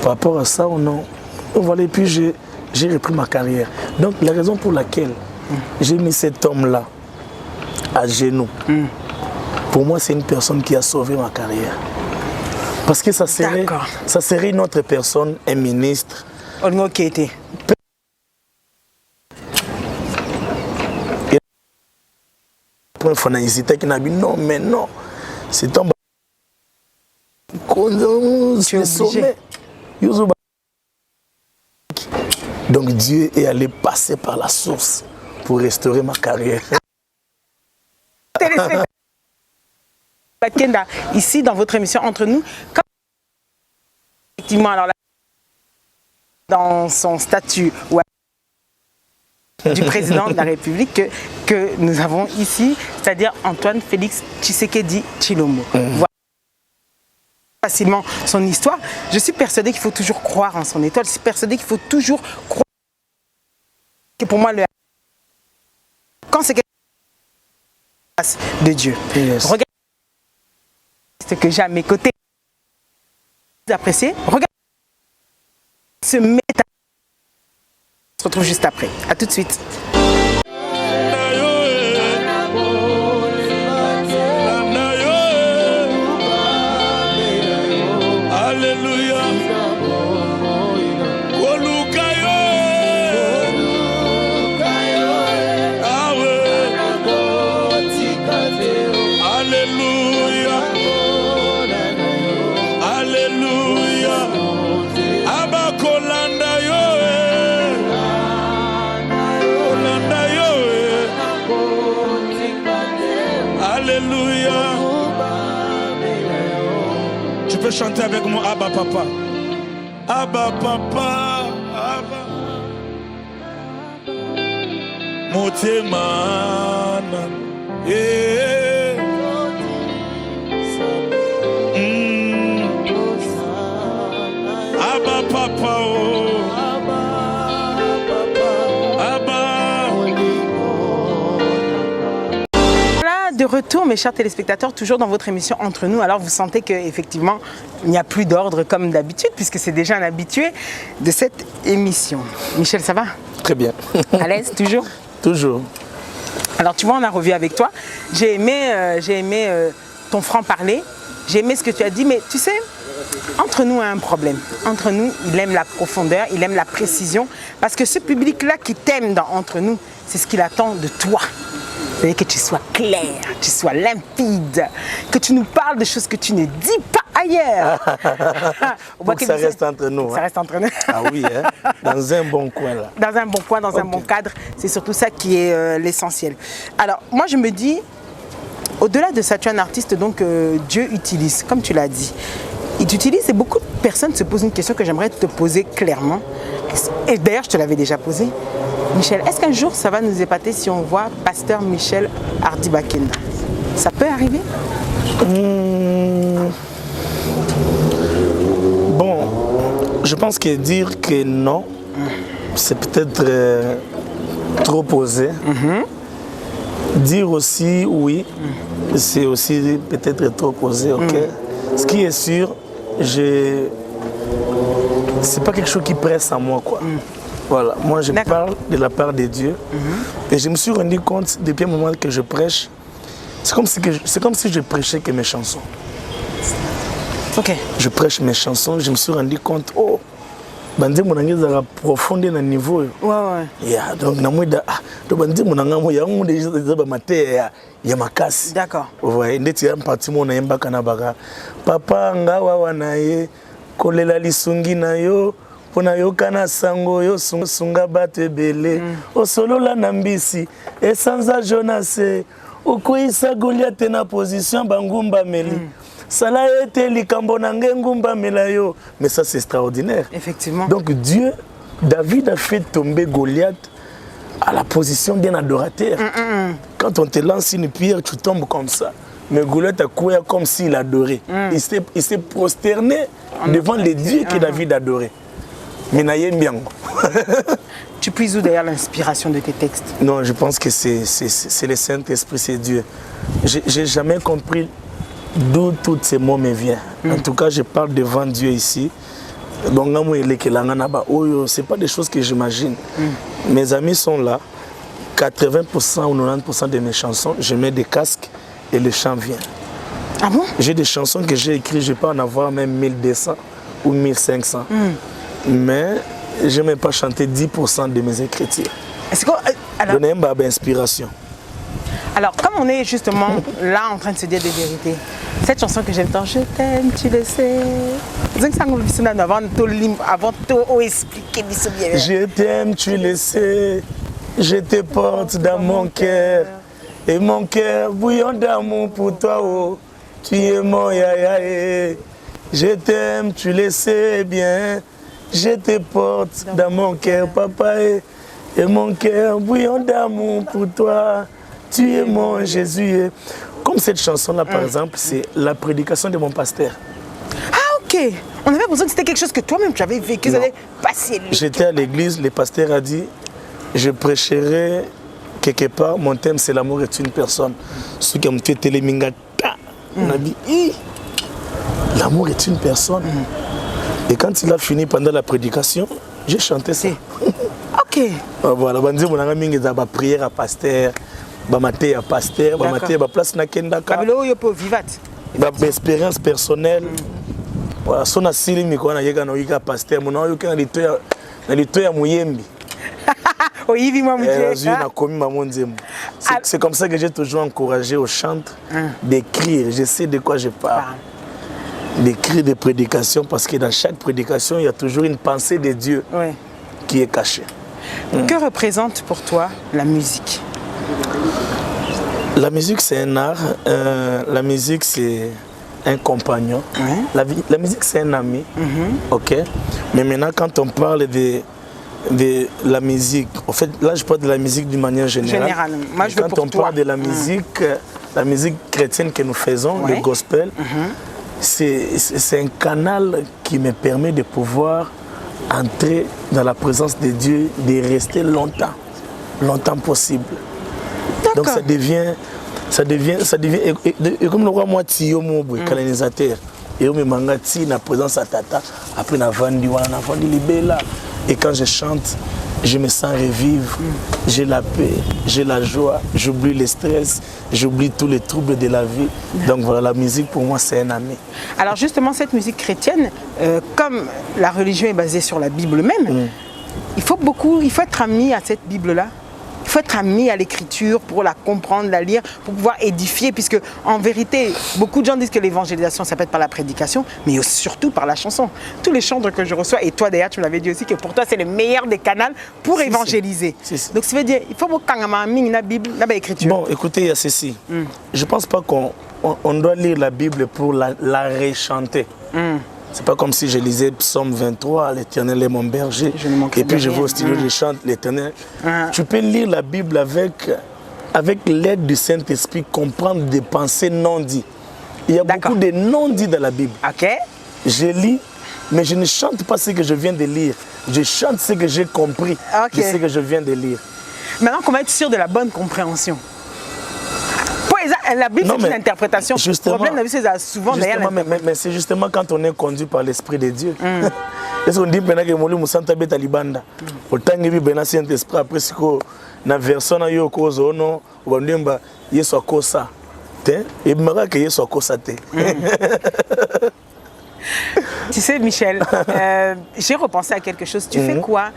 Par rapport à ça, voilà, et puis j'ai repris ma carrière. Donc la raison pour laquelle j'ai mis cet homme-là à genoux, pour moi c'est une personne qui a sauvé ma carrière. Parce que ça serait une autre personne, un ministre. Qui était. Non, mais non. C'est un sommet. Donc Dieu est allé passer par la source pour restaurer ma carrière. Ici, dans votre émission Entre nous, effectivement, alors dans son statut du président de la République que nous avons ici, c'est-à-dire Antoine Félix Tshisekedi Tshilombo. Voilà facilement son histoire. Je suis persuadée qu'il faut toujours croire en son étoile. Je suis persuadée qu'il faut toujours croire que pour moi, quand c'est quelque chose de Dieu. Regardez ce que j'ai à mes côtés. Vous appréciez? Regardez ce méta. On se retrouve juste après. À tout de suite. Tu peux chanter avec moi, Abba Papa. Abba Papa, Abba. Motemana. Abba Papa, oh. De retour, mes chers téléspectateurs, toujours dans votre émission Entre nous. Alors vous sentez qu'effectivement il n'y a plus d'ordre comme d'habitude, puisque c'est déjà un habitué de cette émission. Michel, ça va? Très bien. À l'aise, toujours? Toujours. Alors tu vois, on a revu avec toi. J'ai aimé ton franc-parler, j'ai aimé ce que tu as dit, mais tu sais, Entre nous a un problème. Entre nous, il aime la profondeur, il aime la précision, parce que ce public-là qui t'aime dans Entre nous, c'est ce qu'il attend de toi. C'est-à-dire que tu sois clair, tu sois limpide, que tu nous parles de choses que tu ne dis pas ailleurs. Pour que ça reste entre nous. Ça reste entre nous. Ah oui, hein? Dans un bon coin là. Dans un bon coin, dans un bon cadre. C'est surtout ça qui est l'essentiel. Alors, moi je me dis, au-delà de ça, tu es un artiste donc Dieu utilise, comme tu l'as dit. Il t'utilise et beaucoup de personnes se posent une question que j'aimerais te poser clairement. Et d'ailleurs, je te l'avais déjà posée. Michel, est-ce qu'un jour ça va nous épater si on voit Pasteur Michel Hardy Bakenda? Ça peut arriver? Bon, je pense que dire que non, c'est peut-être trop posé. Dire aussi oui, c'est aussi peut-être trop posé, ok? Ce qui est sûr, c'est pas quelque chose qui presse à moi, quoi. Voilà, moi je parle de la part de Dieu. Et je me suis rendu compte depuis un moment que je prêche, c'est comme si je prêchais que mes chansons. Ok. Je prêche mes chansons, je me suis rendu compte, oh, bandi monange za profondé na niveau. Ouais. Yeah, donc na mwida to bandi monanga mo ya ngunde za ba mate ya makasi. D'accord. Ouais, ndeti ya parti mo na yembaka na baka. Papa ngawa wana ye kolela lisungi na yo. Pona yokana sango yo sunga bato ebele osolola na mbisi esanza Jonase okoisa Goliath na position bangumba meli sala ete likambo na ngumba melayo. Mais ça c'est extraordinaire. Effectivement. Donc David a fait tomber Goliath à la position d'un adorateur. Quand on te lance une pierre, tu tombes comme ça. Mais Goliath a couru comme s'il adorait. Il s'est prosterné devant les dieux que David adorait. Tu puisses où d'ailleurs l'inspiration de tes textes? Non, je pense que c'est le Saint-Esprit, c'est Dieu. J'ai jamais compris d'où tous ces mots me viennent. En tout cas, je parle devant Dieu ici. Donc, c'est pas des choses que j'imagine. Mes amis sont là. 80% ou 90% de mes chansons, je mets des casques et le chant vient. Ah bon? J'ai des chansons que j'ai écrites, je peux en avoir même 1200 ou 1500. Mais je n'aime pas chanter 10% de mes écritures. Est-ce que, alors, je n'aime pas d'inspiration. Alors, comme on est justement là en train de se dire des vérités, cette chanson que j'aime tant, je t'aime, tu le sais. Avant de expliquer, je t'aime, tu le sais. Je te porte dans mon cœur. Et mon cœur bouillon d'amour pour toi. Oh. Tu es mon yaya. Je t'aime, tu le sais bien. Je te porte dans mon cœur, papa, et mon cœur bouillon d'amour pour toi. Tu es mon Jésus. Comme cette chanson-là, par exemple, c'est la prédication de mon pasteur. Ah, ok. On avait besoin que c'était quelque chose que toi-même tu avais vécu, ça allait passer. J'étais à l'église, le pasteur a dit, je prêcherai quelque part, mon thème c'est l'amour est une personne. Ce qui me fait télémingata, on a dit, l'amour est une personne. Et quand il a fini pendant la prédication, j'ai chanté ça. Ok. Voilà, on a mis des prières à pasteur, maté à pasteur, maté à place na kendaka. Expérience personnelle. Voilà, son asili miko na yeka na yeka pasteur, mon ayo kana na litoya muyembi. C'est comme ça que j'ai toujours encouragé aux chantres d'écrire. Je sais de quoi je parle. D'écrire des prédications parce que dans chaque prédication, il y a toujours une pensée de Dieu qui est cachée. Que représente pour toi la musique? La musique, c'est un art. La musique, c'est un compagnon. La musique, c'est un ami. Ok. Mais maintenant, quand on parle de la musique, en fait, là, je parle de la musique d'une manière générale. Moi, je veux quand on parle de la musique chrétienne que nous faisons, le gospel, c'est un canal qui me permet de pouvoir entrer dans la présence de Dieu, de rester longtemps possible. Donc ça devient et comme le roi moi Tio Mobwe, canonisateur, et me mangati na présence à Tata, après na vandi libella, et quand je chante, je me sens revivre, j'ai la paix, j'ai la joie, j'oublie le stress, j'oublie tous les troubles de la vie. Donc voilà, la musique pour moi c'est un ami. Alors justement cette musique chrétienne, comme la religion est basée sur la Bible même, il faut être ami à cette Bible-là. Il Il faut être ami à l'écriture pour la comprendre, la lire, pour pouvoir édifier, puisque en vérité, beaucoup de gens disent que l'évangélisation, ça peut être par la prédication, mais surtout par la chanson. Tous les chants que je reçois, et toi d'ailleurs, tu l'avais dit aussi, que pour toi, c'est le meilleur des canaux pour évangéliser. Donc ça veut dire, il faut que la Bible, la écriture. Bon, écoutez, il y a ceci. Je ne pense pas qu'on doit lire la Bible pour la rechanter. C'est pas comme si je lisais Psaume 23, l'Éternel est mon berger, et puis je vais au studio, je chante l'Éternel. Tu peux lire la Bible avec l'aide du Saint-Esprit, comprendre des pensées non dites. Il y a beaucoup de non-dits dans la Bible. Je lis, mais je ne chante pas ce que je viens de lire. Je chante ce que j'ai compris de ce que je viin de lire. Maintenant, comment être sûr de la bonne compréhension? La Bible, c'est une interprétation. Le problème, c'est souvent d'ailleurs. Mais c'est justement quand on est conduit par l'Esprit de Dieu. Est-ce qu'on dit que Moli Moussanta Beta Libanda? Autant que Bena Saint-Esprit, après ce que la version a eu au cause, on va dire que Yesu a cause ça. Et me que Yesu a cause ça. Tu sais, Michel, j'ai repensé à quelque chose. Tu fais quoi?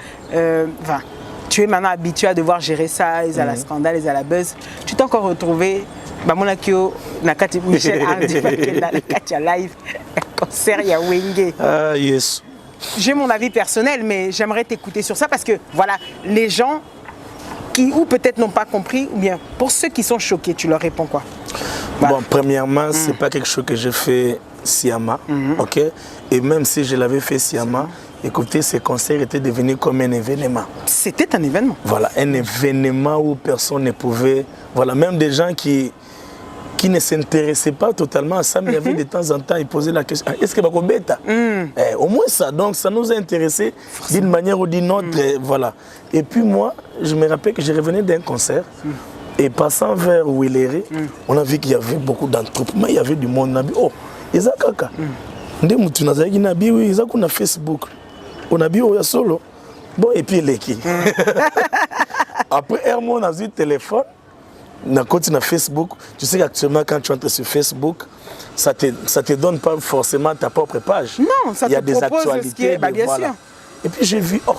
Tu es maintenant habitué à devoir gérer ça, ils ont la scandale, ils ont la buzz. Tu t'es encore retrouvé, Michel Andy, live, concert, il y a Wenge. Ah, yes. J'ai mon avis personnel, mais j'aimerais t'écouter sur ça parce que, voilà, les gens qui, ou peut-être n'ont pas compris, ou bien pour ceux qui sont choqués, tu leur réponds quoi? Bon, premièrement, c'est pas quelque chose que je fais sciemment, ok? Et même si je l'avais fait sciemment, écoutez, ce concert était devenu comme un événement. C'était un événement. Voilà, un événement où personne ne pouvait... Voilà, même des gens qui ne s'intéressaient pas totalement à ça, mais il y avait de temps en temps, ils posaient la question, est-ce que va bêta? Au moins ça, donc ça nous a intéressés d'une manière ou d'une autre, voilà. Et puis moi, je me rappelle que je revenais d'un concert, et passant vers Willery, on a vu qu'il y avait beaucoup d'entroupements, il y avait du monde, on a dit, oh, ils ont caca. Ils ont Facebook. On a vu au solo. Bon, et puis les qui. Après, on a vu le téléphone. On a continué sur Facebook. Tu sais qu'actuellement, quand tu entres sur Facebook, ça te donne pas forcément ta propre page. Non, ça te propose. Il y a des actualités. Bien sûr. Et puis j'ai vu, oh,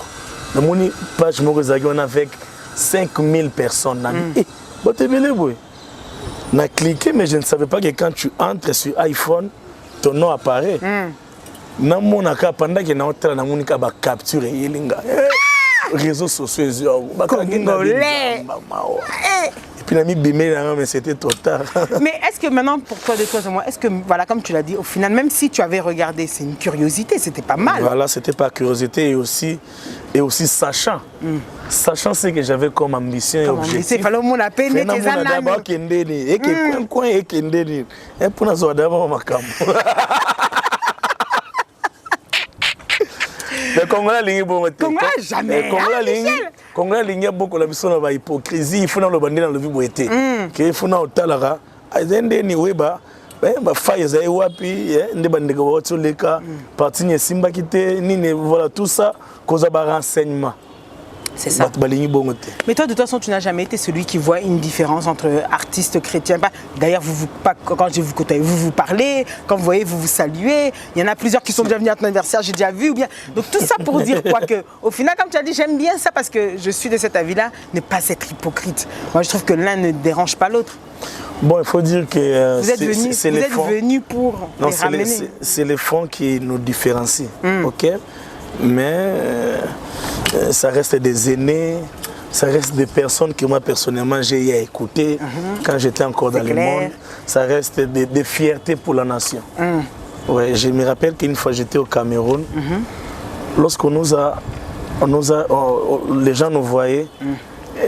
dans mon page, on a avec 5000 personnes. On a cliqué, mais je ne savais pas que quand tu entres sur iPhone, ton nom apparaît. Pendant que tu as capturé les réseaux sociaux. Congolais. Et puis mais c'était trop tard. Mais est-ce que maintenant, pour toi, de toi et moi, est-ce que, voilà, comme tu l'as dit, au final, même si tu avais regardé, c'est une curiosité, c'était pas mal. Voilà, c'était pas curiosité et aussi sachant. Sachant ce que j'avais comme ambition et objectif. Il fallait au monde à peine que ça le Congolais lingi bon Congolais jamais. Congolais lingi beaucoup la mission na hypocrisie, il faut dans le bandit dans le vie boité. Que il faut na otalara, azende ni weba, ba faille za wapi, nde bandega wotu leka, parti ni simba kité, ni voilà tout ça cause ba renseignement. C'est ça. Mais toi, de toute façon, tu n'as jamais été celui qui voit une différence entre artistes chrétiens. D'ailleurs, quand je vous côtoie, vous parlez, quand vous voyez, vous vous saluez. Il y en a plusieurs qui sont déjà venus à ton anniversaire, j'ai déjà vu. Ou bien. Donc tout ça pour dire quoi que, au final, comme tu as dit, j'aime bien ça parce que je suis de cet avis-là, ne pas être hypocrite. Moi, je trouve que l'un ne dérange pas l'autre. Bon, il faut dire que vous êtes venus pour les ramener. C'est les fonds qui nous différencient, ok? Mais ça reste des aînés, ça reste des personnes que moi personnellement j'ai écoutées quand j'étais encore dans le monde. Ça reste des fiertés pour la nation. Ouais, je me rappelle qu'une fois j'étais au Cameroun, lorsqu'on les gens nous voyaient,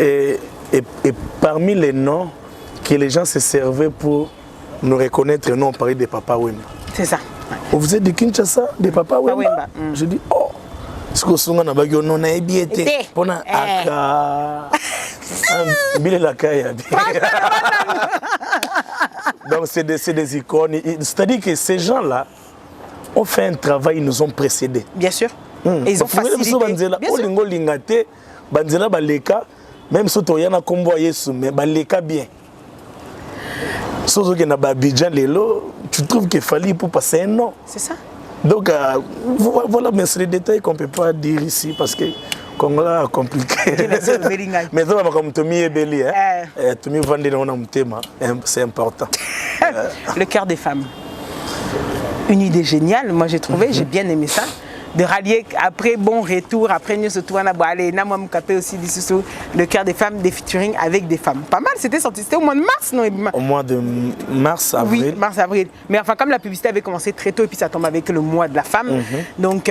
et parmi les noms que les gens se servaient pour nous reconnaître, nous on parlait de Papa Wemba. C'est ça. Vous êtes de Kinshasa, de Papa Wemba? Je dis, oh, ce que vous avez dit, on a bien pour aka. Donc c'est des icônes. C'est-à-dire que ces gens-là ont fait un travail, ils nous ont précédés. Bien sûr. Et ils ont facilité. Même si tu as convoyé, mais baleka bien. Tu trouves qu'il fallait pour passer un an. C'est ça. Donc, voilà, mais c'est des détails qu'on ne peut pas dire ici parce que Congo est compliqué. Mais ça va comme Tommy et Belly. Tommy Vandé, on a un thème, c'est important. Le cœur des femmes. Une idée géniale, moi j'ai trouvé, j'ai bien aimé ça. De rallier après bon retour, après nous surtout on a allé Namam Kapé aussi le cœur des femmes, des featuring avec des femmes. Pas mal, c'était sorti, c'était au mois de mars, non? Au mois de mars, avril. Oui, mars, avril. Mais enfin, comme la publicité avait commencé très tôt et puis ça tombe avec le mois de la femme, donc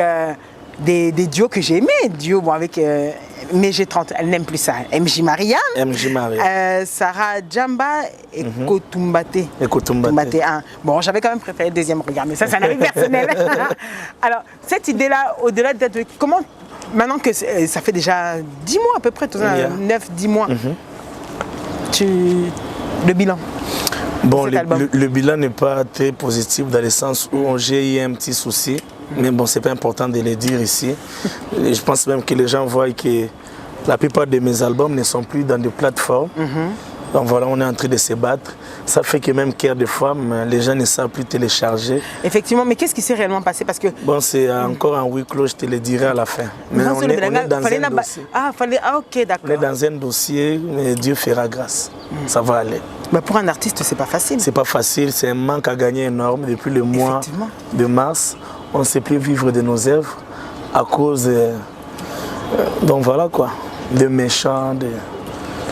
des duos que j'ai aimés, duos bon, avec MG30, elle n'aime plus ça, MJ Mariam, Sarah Djamba et Kotumbate. Kotumbate. Bon, j'avais quand même préféré le deuxième regard, mais ça c'est un avis personnel. Alors, cette idée-là, au-delà de comment, maintenant que ça fait déjà 10 mois à peu près, 9-10 mois, le bilan. Bon, le bilan n'est pas très positif dans le sens où j'ai eu un petit souci. Mais bon, c'est pas important de le dire ici. Je pense même que les gens voient que la plupart de mes albums ne sont plus dans des plateformes. Donc voilà, on est en train de se battre. Ça fait que même Cœur de Femme, les gens ne savent plus télécharger. Effectivement, mais qu'est-ce qui s'est réellement passé? Parce que bon, c'est encore en huis clos, je te le dirai à la fin. Mais on est dans un dossier. Ok, d'accord. On est dans un dossier, mais Dieu fera grâce. Ça va aller. Mais pour un artiste, c'est pas facile. C'est pas facile, c'est un manque à gagner énorme depuis le mois de mars. On ne sait plus vivre de nos œuvres à cause donc voilà quoi, de méchants,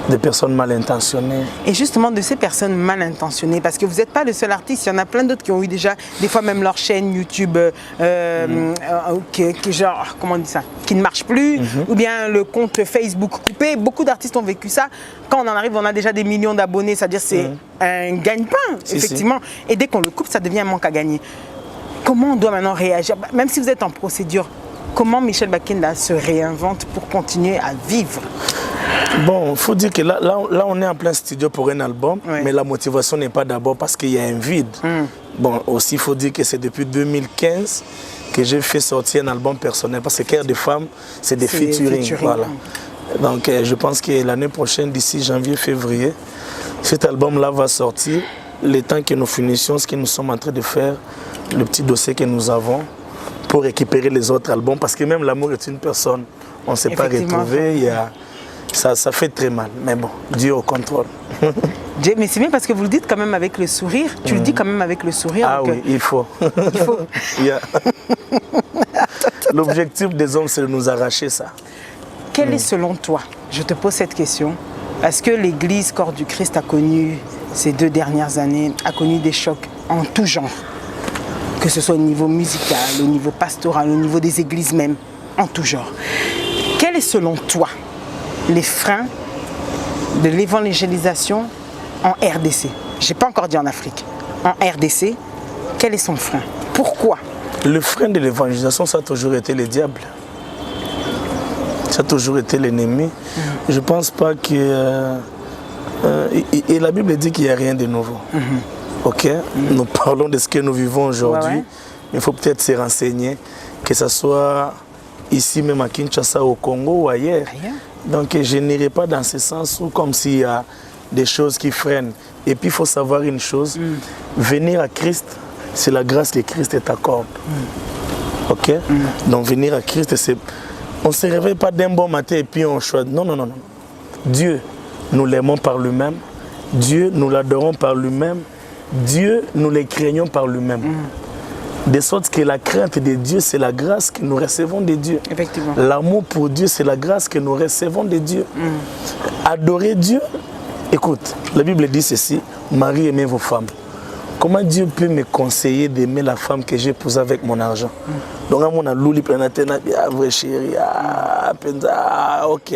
de personnes mal intentionnées. Et justement de ces personnes mal intentionnées, parce que vous n'êtes pas le seul artiste, il y en a plein d'autres qui ont eu déjà, des fois même leur chaîne YouTube, genre, comment on dit ça, qui ne marche plus, ou bien le compte Facebook coupé. Beaucoup d'artistes ont vécu ça. Quand on en arrive, on a déjà des millions d'abonnés, c'est-à-dire c'est un gagne-pain, effectivement. Et dès qu'on le coupe, ça devient un manque à gagner. Comment on doit maintenant réagir? Même si vous êtes en procédure, comment Michel Bakenda se réinvente pour continuer à vivre? Bon, il faut dire que là, on est en plein studio pour un album, mais la motivation n'est pas d'abord parce qu'il y a un vide. Bon, aussi, il faut dire que c'est depuis 2015 que j'ai fait sortir un album personnel, parce que Cœur de Femme, c'est des featuring. Voilà. Donc, je pense que l'année prochaine, d'ici janvier, février, cet album-là va sortir. Le temps que nous finissions ce que nous sommes en train de faire, le petit dossier que nous avons, pour récupérer les autres albums, parce que même l'amour est une personne. On ne s'est pas retrouvé. Ça fait très mal, mais bon, Dieu au contrôle. Mais c'est bien parce que vous le dites quand même avec le sourire. Tu le dis quand même avec le sourire. Ah oui, il faut. Il faut. L'objectif des hommes, c'est de nous arracher ça. Quel est selon toi, je te pose cette question, est-ce que l'Église Corps du Christ a connu, ces 2 dernières années, a connu des chocs en tout genre? Que ce soit au niveau musical, au niveau pastoral, au niveau des églises même, en tout genre. Quel est selon toi les freins de l'évangélisation en RDC? Je n'ai pas encore dit en Afrique. En RDC, quel est son frein? Pourquoi? Le frein de l'évangélisation, ça a toujours été le diable. Ça a toujours été l'ennemi. Je ne pense pas que... et la Bible dit qu'il n'y a rien de nouveau. Ok, nous parlons de ce que nous vivons aujourd'hui. Il faut peut-être se renseigner, que ce soit ici même à Kinshasa, au Congo ou ailleurs. Donc je n'irai pas dans ce sens où comme s'il y a des choses qui freinent. Et puis il faut savoir une chose, venir à Christ, c'est la grâce que Christ t'accorde. Ok, donc venir à Christ, c'est... On ne se réveille pas d'un bon matin et puis on choisit. Non, non, non, non. Dieu, nous l'aimons par lui-même. Dieu, nous l'adorons par lui-même. Dieu, nous les craignons par lui-même. De sorte que la crainte de Dieu, c'est la grâce que nous recevons de Dieu. Effectivement. L'amour pour Dieu, c'est la grâce que nous recevons de Dieu. Adorer Dieu, écoute, la Bible dit ceci, Marie, aimez vos femmes. Comment Dieu peut me conseiller d'aimer la femme que j'ai épousée avec mon argent? Donc, à mon louli, planatena, vrai chéri, ok.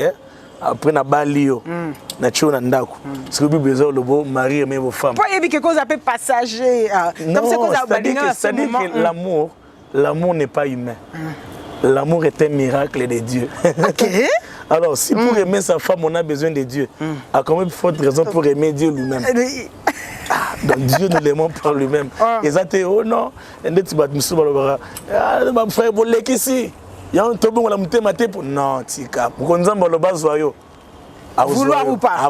Après, na balio, na chou na ndako. Parce que la Bible dit le beau, Marie, aimez vos femmes. Pourquoi il y a quelque chose appelé passager? Non, c'est-à-dire que l'amour n'est pas humain. L'amour est un miracle de Dieu. Alors, si pour aimer sa femme, on a besoin de Dieu, à combien de fortes raisons pour aimer Dieu lui-même? Donc Dieu nous l'aimons par lui-même. Et ça t'est oh non, et tu vas me souvenir, ma frère, vous l'êtes ici. Il y a un tobo on l'a monté maté pour non, tika. Pour qu'on s'en le bas soyo. Vouloir ou pas.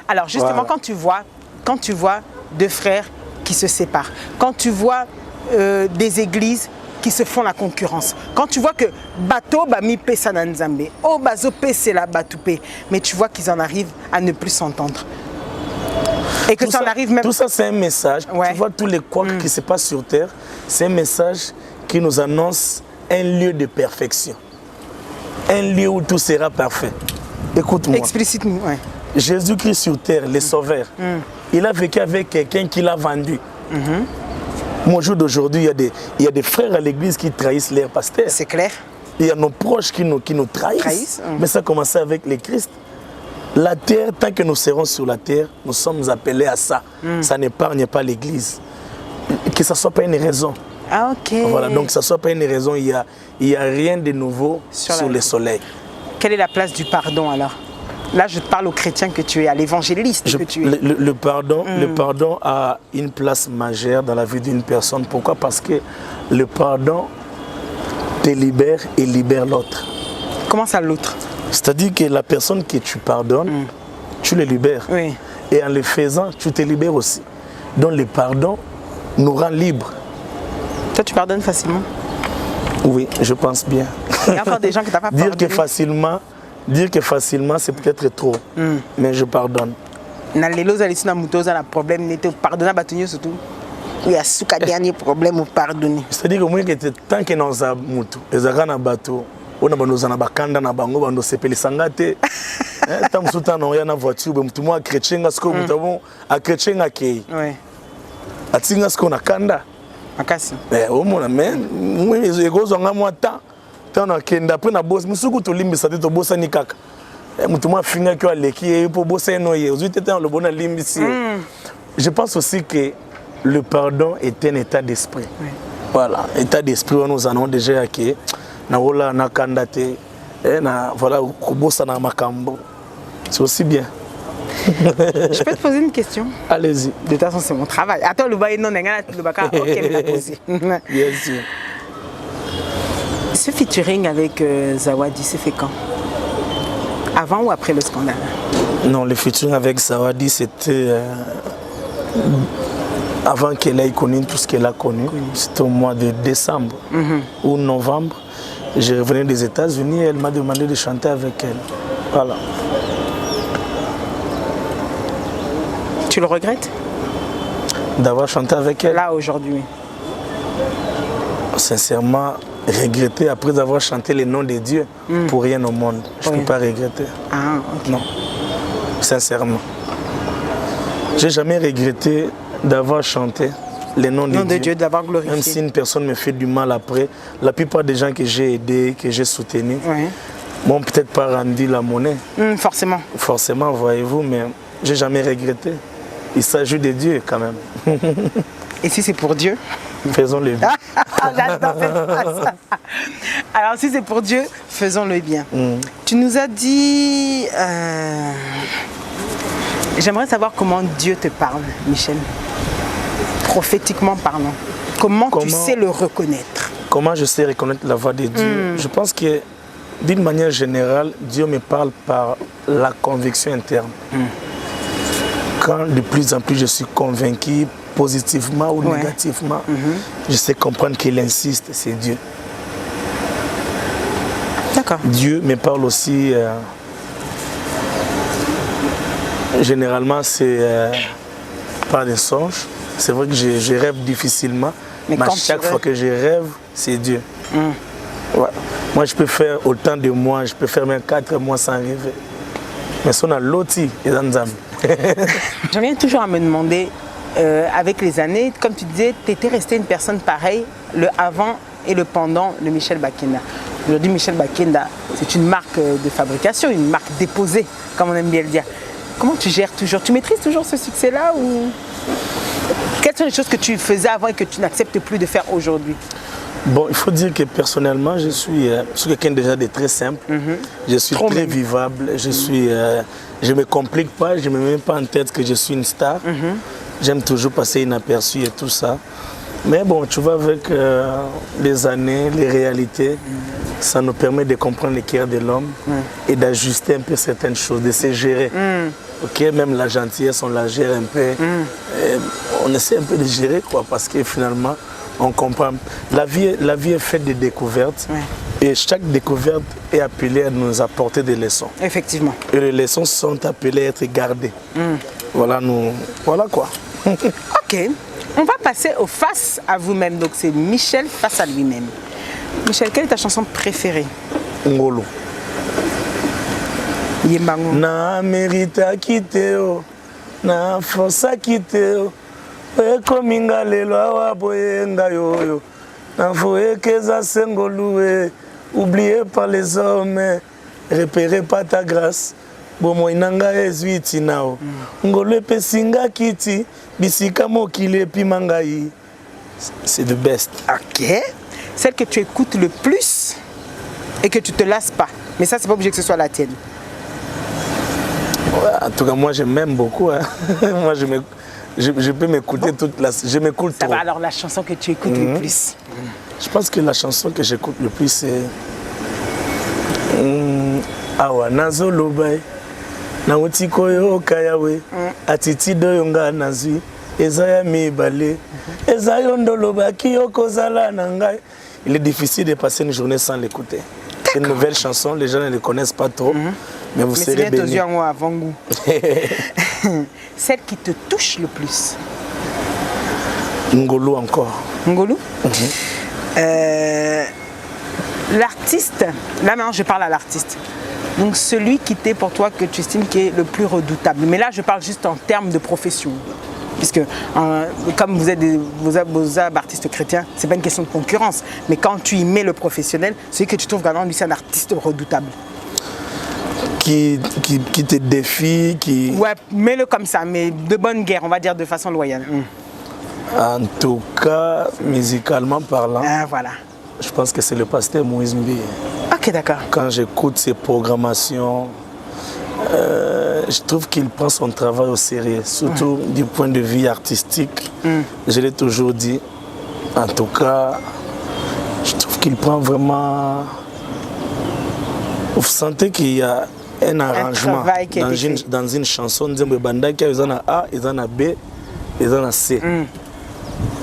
Alors justement, quand tu vois 2 frères qui se séparent, quand tu vois des églises qui se font la concurrence, quand tu vois que bateau bami pesa na nzambe, oh bazo pesa la batoupe, mais tu vois qu'ils en arrivent à ne plus s'entendre. Et que tout ça en arrive même... Tout ça, c'est un message. Ouais. Tu vois tous les couacs qui se passent sur terre, c'est un message qui nous annonce un lieu de perfection. Un lieu où tout sera parfait. Écoute-moi. Explicite-nous, ouais. Jésus-Christ sur terre, le Sauveur, il a vécu avec quelqu'un qui l'a vendu. Au jour d'aujourd'hui, il y a des frères à l'église qui trahissent leurs pasteurs. C'est clair. Il y a nos proches qui nous trahissent. Mais ça a commencé avec les Christ. La terre, tant que nous serons sur la terre, nous sommes appelés à ça. Ça n'épargne pas l'église. Que ce ne soit pas une raison. Ah, ok. Voilà, donc que ce ne soit pas une raison, il y a rien de nouveau sur le soleil. Quelle est la place du pardon alors? Là, je te parle aux chrétiens que tu es, à l'évangéliste que tu es. Le pardon a une place majeure dans la vie d'une personne. Pourquoi? Parce que le pardon te libère et libère l'autre. Comment ça, l'autre? C'est-à-dire que la personne que tu pardonnes, tu le libères. Oui. Et en le faisant, tu te libères aussi. Donc le pardon nous rend libres. Toi, tu pardonnes facilement? Oui, je pense bien. Il y a encore des gens qui t'ont pas pardonné. Dire que facilement, c'est peut-être trop. Mais je pardonne. Na lelo za lisina mutoza na problème n'était pardonner batunyo surtout. Il y a suka dernier problème au pardonner. C'est-à-dire que moi tant que nous avons mutu, ezaka na bateau, on a banoza na bakanda na bango bando sepeli sangate. Tant musuta na na voiture, mutu mo chrétien ngasko mutu bon a chrétien ngakei. Ouais. Atinga sko na kanda. Makasi. Au moins mais moi egozo nga moi temps. Tant kenda après na boss musuku to limbisa te to bossa ni kaka. Mutu mo finga ko aleki pour bosser no ye. Ozu tete le bona limbisi. Je pense aussi que le pardon est un état d'esprit. Oui. Voilà, état d'esprit où nous en avons déjà acquis. Na wala na kandate na voilà kobossa na makambo. C'est aussi bien. Je peux te poser une question? Allez-y. De toute façon, c'est mon travail. Attends, le bail non ngana le baka OK, me poser. Bien sûr. Ce featuring avec Zawadi, c'est fait quand? Avant ou après le scandale? Non, le featuring avec Zawadi, c'était avant qu'elle ait connu tout ce qu'elle a connu. C'était au mois de décembre ou novembre. Je revenais des États-Unis et elle m'a demandé de chanter avec elle. Voilà. Tu le regrettes? D'avoir chanté avec elle? Là, aujourd'hui. Sincèrement, regretter après avoir chanté les noms de Dieu pour rien au monde. Je ne peux pas regretter. Ah, ok. Non, sincèrement. J'ai jamais regretté d'avoir chanté les noms de Dieu, d'avoir glorifié. Même si une personne me fait du mal après, la plupart des gens que j'ai aidés, que j'ai soutenus, m'ont peut-être pas rendu la monnaie. Forcément. Forcément, voyez-vous, mais j'ai jamais regretté. Il s'agit de Dieu quand même. Et si c'est pour Dieu? Faisons-le bien. J'adore cette phrase. Alors si c'est pour Dieu, faisons-le bien. Tu nous as dit... J'aimerais savoir comment Dieu te parle, Michel. Prophétiquement parlant. Comment tu sais le reconnaître? Comment je sais reconnaître la voix de Dieu? Je pense que d'une manière générale, Dieu me parle par la conviction interne. Quand de plus en plus je suis convaincu, positivement ou négativement, je sais comprendre qu'il insiste, c'est Dieu. D'accord. Dieu me parle aussi, généralement c'est par des songes. C'est vrai que je rêve difficilement, mais à chaque fois que je rêve, c'est Dieu. Ouais. Moi je peux faire autant de mois, je peux faire même 4 mois sans rêver. Mais si on a l'autre, je viens toujours à me demander, avec les années, comme tu disais, tu étais resté une personne pareille, le avant et le pendant de Michel Bakenda. Aujourd'hui, Michel Bakenda, c'est une marque de fabrication, une marque déposée, comme on aime bien le dire. Comment tu gères toujours? Tu maîtrises toujours ce succès-là ou quelles sont les choses que tu faisais avant et que tu n'acceptes plus de faire aujourd'hui? Bon, il faut dire que personnellement, je suis quelqu'un déjà de très simple. Je suis très vivable. Je ne me complique pas, je ne me mets pas en tête que je suis une star. J'aime toujours passer inaperçu et tout ça. Mais bon, tu vois, avec les années, les réalités, ça nous permet de comprendre le cœur de l'homme et d'ajuster un peu certaines choses, de se gérer. Ok, même la gentillesse, on la gère un peu. on essaie un peu de gérer, quoi, parce que finalement, on comprend. La vie est faite de découvertes. Ouais. Et chaque découverte est appelée à nous apporter des leçons. Effectivement. Et les leçons sont appelées à être gardées. Voilà quoi. Ok. On va passer au face à vous-même. Donc c'est Michel face à lui-même. Michel, quelle est ta chanson préférée? Ngolo. Yembango. Na mérita kiteo, na fosa kiteo, ekominga lelo awa boyenga yoyo, na foekeza sengolue, oublié par les hommes, repéré par ta grâce. Bomo inanga ezuiti nao. Ngolo pesinga kiti, bisika mokili epimangai. C'est the best. Ok. Celle que tu écoutes le plus et que tu te lasses pas. Mais ça, c'est pas obligé que ce soit la tienne. Ouais, en tout cas, moi, je m'aime beaucoup. Hein. Moi, je peux m'écouter toute la... Je m'écoute trop. Ça va, alors la chanson que tu écoutes le plus? Je pense que la chanson que j'écoute le plus, c'est... Awa nazo lobai na utiko yo kayawe atiti doyonga nazwi ezaya mibale ezayo ndoloba kiyoko zala na ngai. Il est difficile de passer une journée sans l'écouter. C'est une nouvelle chanson, les gens ne les connaissent pas trop, mais vous serez bénis. Celle qui te touche le plus? Ngolo encore. Ngolo? L'artiste, là maintenant je parle à l'artiste. Donc celui qui t'est pour toi que tu estimes qui est le plus redoutable. Mais là je parle juste en termes de profession. Puisque comme vous êtes vos artistes chrétiens, c'est pas une question de concurrence. Mais quand tu y mets le professionnel, celui que tu trouves vraiment lui c'est un artiste redoutable. Qui te défie, qui... Ouais, mets-le comme ça, mais de bonne guerre, on va dire de façon loyale. En tout cas, musicalement parlant, voilà. Je pense que c'est le pasteur Moïse Mbi. Ok, d'accord. Quand j'écoute ses programmations, je trouve qu'il prend son travail au sérieux, surtout du point de vue artistique. Je l'ai toujours dit. En tout cas, je trouve qu'il prend vraiment... Vous sentez qu'il y a un arrangement dans une chanson. Il y a A, il y a B, il y a C.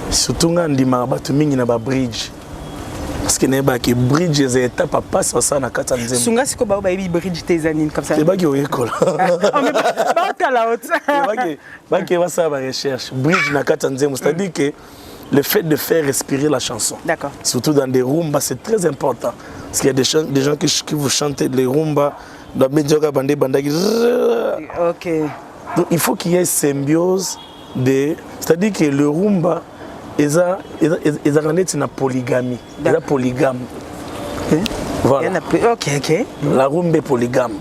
Surtout quand on dit que il y a un bridge. Parce que les bridge, les étapes passent ça dans 4 ans. Sunga si ko ba bridge tes anines comme ça. C'est pas qui au école. On met pas à la haute. Pas qui va ça la recherche. Bridge dans 4 ans, c'est-à-dire que le fait de faire respirer la chanson. D'accord. Surtout dans des rumbas, c'est très important. Parce qu'il y a des gens qui vous chantent les rumbas dans Medjoga Bandé Bandagi. Ok. Donc il faut qu'il y ait symbiose de, c'est-à-dire que le rumba ils ont une polygamie, ils polygame. Voilà. Ok, ok. La rumba est polygame.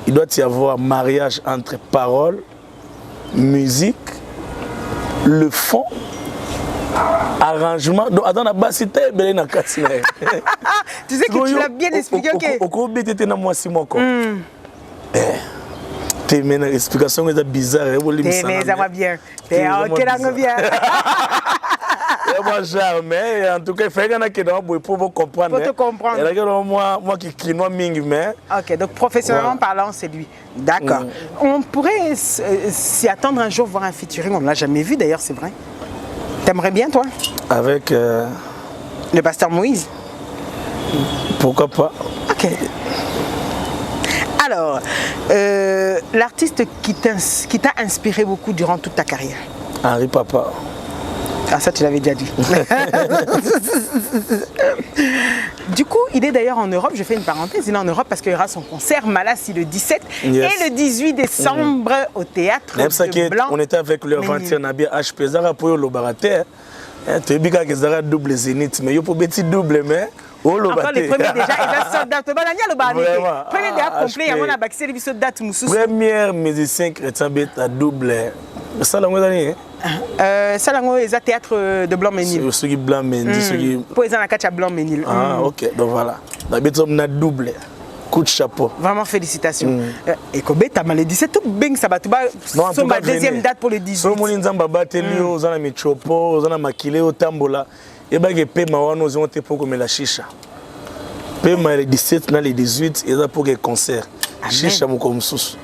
Il doit y avoir mariage entre paroles, musique, le fond, arrangement. Donc, dans la basse, tu sais que tu l'as bien expliqué. Ok. Tes explications sont bizarres. Mais ça va bien. Ok, bien. Moi, jamais. En tout cas, il faut que pour comprendre. Pour te comprendre. Moi qui kinois mingi, mais... Ok, donc professionnellement parlant, c'est lui. D'accord. On pourrait s'y attendre un jour voir un featuring. On ne l'a jamais vu d'ailleurs, c'est vrai. T'aimerais bien, toi? Avec... le pasteur Moïse? Pourquoi pas? Ok. Alors, l'artiste qui t'a inspiré beaucoup durant toute ta carrière? Henri Papa. Ah, ça tu l'avais déjà dit. Du coup, il est d'ailleurs en Europe, je fais une parenthèse, il est en Europe parce qu'il y aura son concert Malassi le 17 et le 18 décembre au théâtre de Blanc. On était avec le 21 Nabi HP Zara pour le baraté. Tu es bien que Zara double zénith, mais il faut petit double mais encore les premiers déjà, ils ont date. Premier déjà complet, il y a mon abaxé les date moussous. Premier musicien chrétien bêta double. Ça la moitié. Ça là ils ont théâtre de Blanc-Ménil. Ceux qui Blanc-Ménil, ceux qui pour ils ont la catch à Blanc-Ménil. Ah OK, donc voilà. La bête on a double. Coup de chapeau. Vraiment félicitations. Et Kobe t'as mal le 17 tout bing ça va tout bas. C'est ma deuxième date pour le 18. So mon nzamba bateli aux ana michopo, aux ana makile au tambola. Et bah que paiement on nous ont été pour comme la chicha. Paiement le 17 na le 18 et ça pour que concert. Chicha mo comme sous.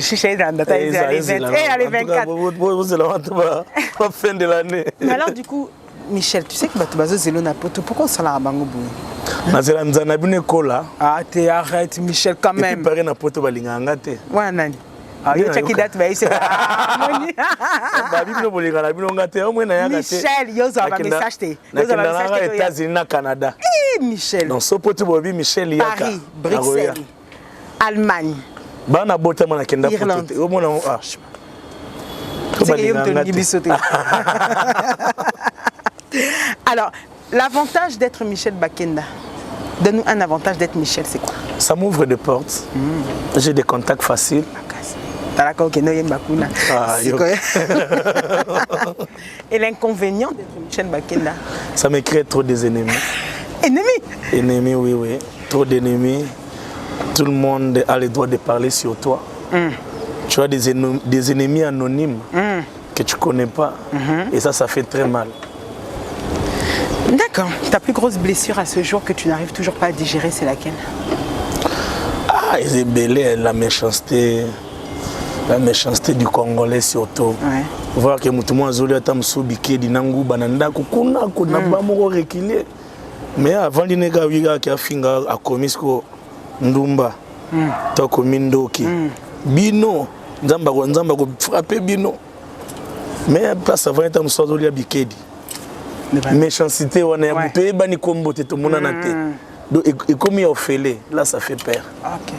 Chicha est dans la date, elle est 24. Vous allez la fin de l'année. Mais alors, du coup, Michel, tu sais que Batubazo Zelo na poto, pourquoi on s'en a rabango boui? Nazela Nzanabine Kola. Ah, arrête, Michel, quand même. Et puis, pareil, na poto balingangate. Ouais, Nani. Ah, il y a qui date, mais c'est pas. Michel, yo, ça va message. États-Unis, Canada. Michel. Non, so poto bobi Michel Paris, Bruxelles, Allemagne. Bana bota mana kenda Irlande. poto. Au moins, ah. Alors, l'avantage d'être Michel Bakenda, donne-nous un avantage d'être Michel, c'est quoi? Ça m'ouvre des portes. J'ai des contacts faciles. Et l'inconvénient d'être Michel Bakenda? Ça me crée trop des ennemis. Ennemis? Ennemis, oui, oui. Trop d'ennemis. Tout le monde a le droit de parler sur toi. Tu as des ennemis anonymes que tu ne connais pas. Et ça fait très mal. D'accord. Ta plus grosse blessure à ce jour que tu n'arrives toujours pas à digérer, c'est laquelle? Ah, c'est belé, la méchanceté du Congolais surtout. Ouais. Voir que tout le monde a dit Dinangu Bananda, Kukuna, Kuna Bamoro reculé. Mais avant de négocier, qui a fini à Komisko Ndumba, Toko Mindoki, Bino, Nzamba ko frapper Bino. Mais place avant d'être un soir de Bikedi. Méchanceté, on a un peu de combo, tout le monde en a été. Et comme il a fait, là ça fait peur. Okay.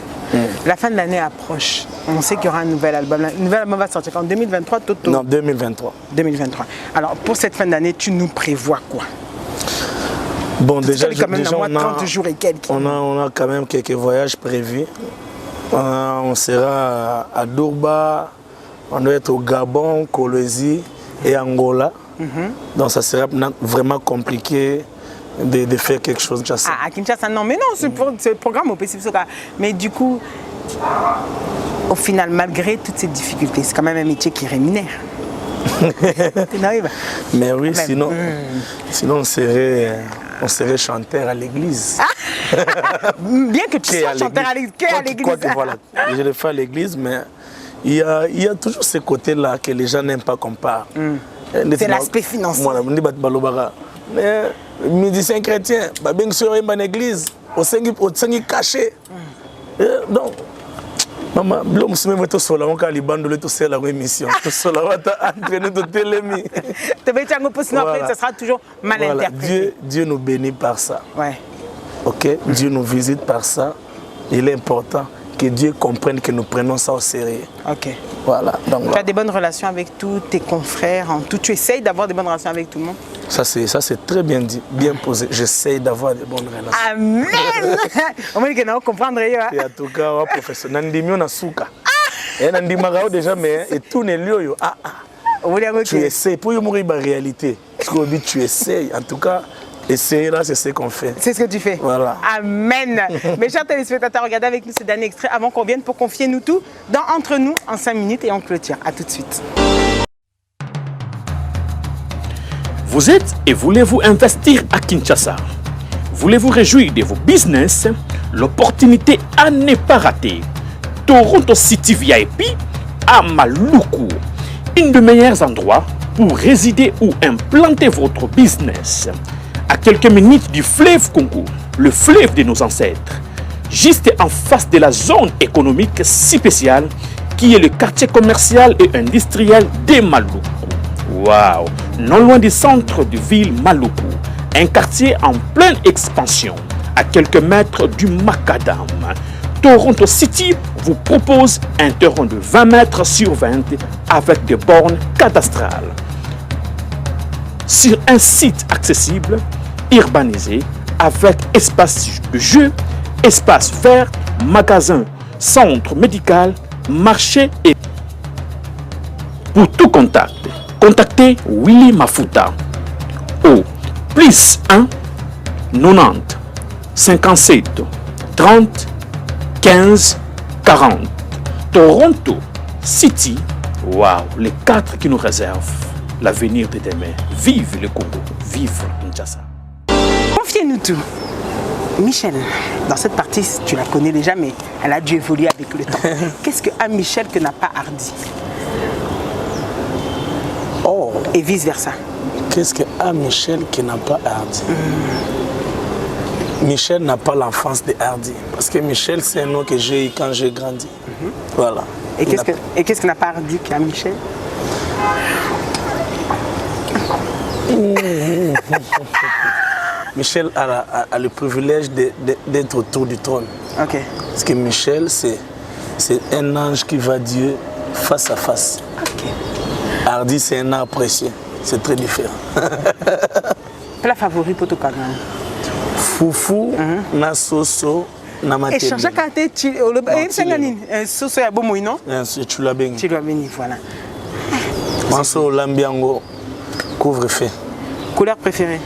La fin de l'année approche. On sait qu'il y aura un nouvel album. Le nouvel album va sortir en 2023, Toto? Non, 2023. 2023. Alors pour cette fin d'année, tu nous prévois quoi? Bon, déjà, quand même déjà on, 30 jours et quelques. On a quand même quelques voyages prévus. On sera à Durba, on doit être au Gabon, Colombie et Angola. Donc ça sera vraiment compliqué de faire quelque chose. Ah, à Kinshasa, non, mais non, ce programme au PCF. Mais du coup, au final, malgré toutes ces difficultés, c'est quand même un métier qui rémunère. Mais oui, sinon on serait chanteur à l'église. Bien que tu sois chanteur à l'église. Voilà, je le fais à l'église, mais il y a toujours ce côté-là que les gens n'aiment pas qu'on parle. C'est l'aspect financier. Mais musicien chrétien, bien sûr, il y a une église, au Sengi caché. Donc, maman, l'homme se met sur la banque à l'Iban, le tout c'est la émission. Tout cela va t'entraîner de télémi. Sinon après, ça sera toujours mal interprété. Dieu nous bénit par ça. Ouais. Ok, Dieu nous visite par ça. Il est important que Dieu comprenne que nous prenons ça au sérieux. Ok. Voilà. Donc, tu as des bonnes relations avec tous tes confrères, en tout. Tu essayes d'avoir des bonnes relations avec tout le monde? Ça c'est très bien dit, bien posé. J'essaye d'avoir des bonnes relations. Amen. On va dire que nous comprendre. Et en tout cas, professeur, Nandimio Nasuka. Et Nandimagao déjà, mais et tout n'est lieu. Tu essayes pour y mourir la réalité. Parce que tu essayes. En tout cas, essayer là, c'est ce qu'on fait. C'est ce que tu fais. Voilà. Amen. Mes chers téléspectateurs, regardez avec nous ce dernier extrait avant qu'on vienne pour confier nous tout dans Entre nous en 5 minutes et on clôture. A tout de suite. Vous êtes et voulez-vous investir à Kinshasa? Voulez-vous réjouir de vos business? L'opportunité à ne pas rater. Toronto City VIP à Maluku. Un des meilleurs endroits pour résider ou implanter votre business. À quelques minutes du fleuve Congo, le fleuve de nos ancêtres. Juste en face de la zone économique si spéciale qui est le quartier commercial et industriel de Maluku. Waouh! Non loin du centre de ville Maluku, un quartier en pleine expansion, à quelques mètres du Macadam. Toronto City vous propose un terrain de 20 mètres sur 20 avec des bornes cadastrales. Sur un site accessible, urbanisé, avec espace de jeu, espace vert, magasin, centre médical, marché et... Pour tout contact, contactez Willy Mafuta au +1 90 57 30 15 40. Toronto City, waouh, les 4 qui nous réservent l'avenir de demain. Vive le Congo, vive Kinshasa. Confiez-nous tout. Michel, dans cette partie, tu la connais déjà, mais elle a dû évoluer avec le temps. Qu'est-ce que Anne Michel que n'a pas Hardy? Oh. Et vice-versa. Qu'est-ce que Anne Michel qui n'a pas Hardy? Michel n'a pas l'enfance de Hardy. Parce que Michel, c'est un nom que j'ai eu quand j'ai grandi. Voilà. Et qu'est-ce que n'a pas Hardy qu'Anne Michel? Michel a le privilège d'être autour du trône. Ok. Parce que Michel, c'est un ange qui va Dieu face à face. Ok. Hardy, c'est un art précieux. C'est très différent. Plat favori pour toi, Kagnan? Foufou, na soso, na matembele. Et changer quand tu es soso ya bomo non? Tu l'as bien. Tu l'as bien, voilà. Manso lambiango couvre-feu. Couleur préférée?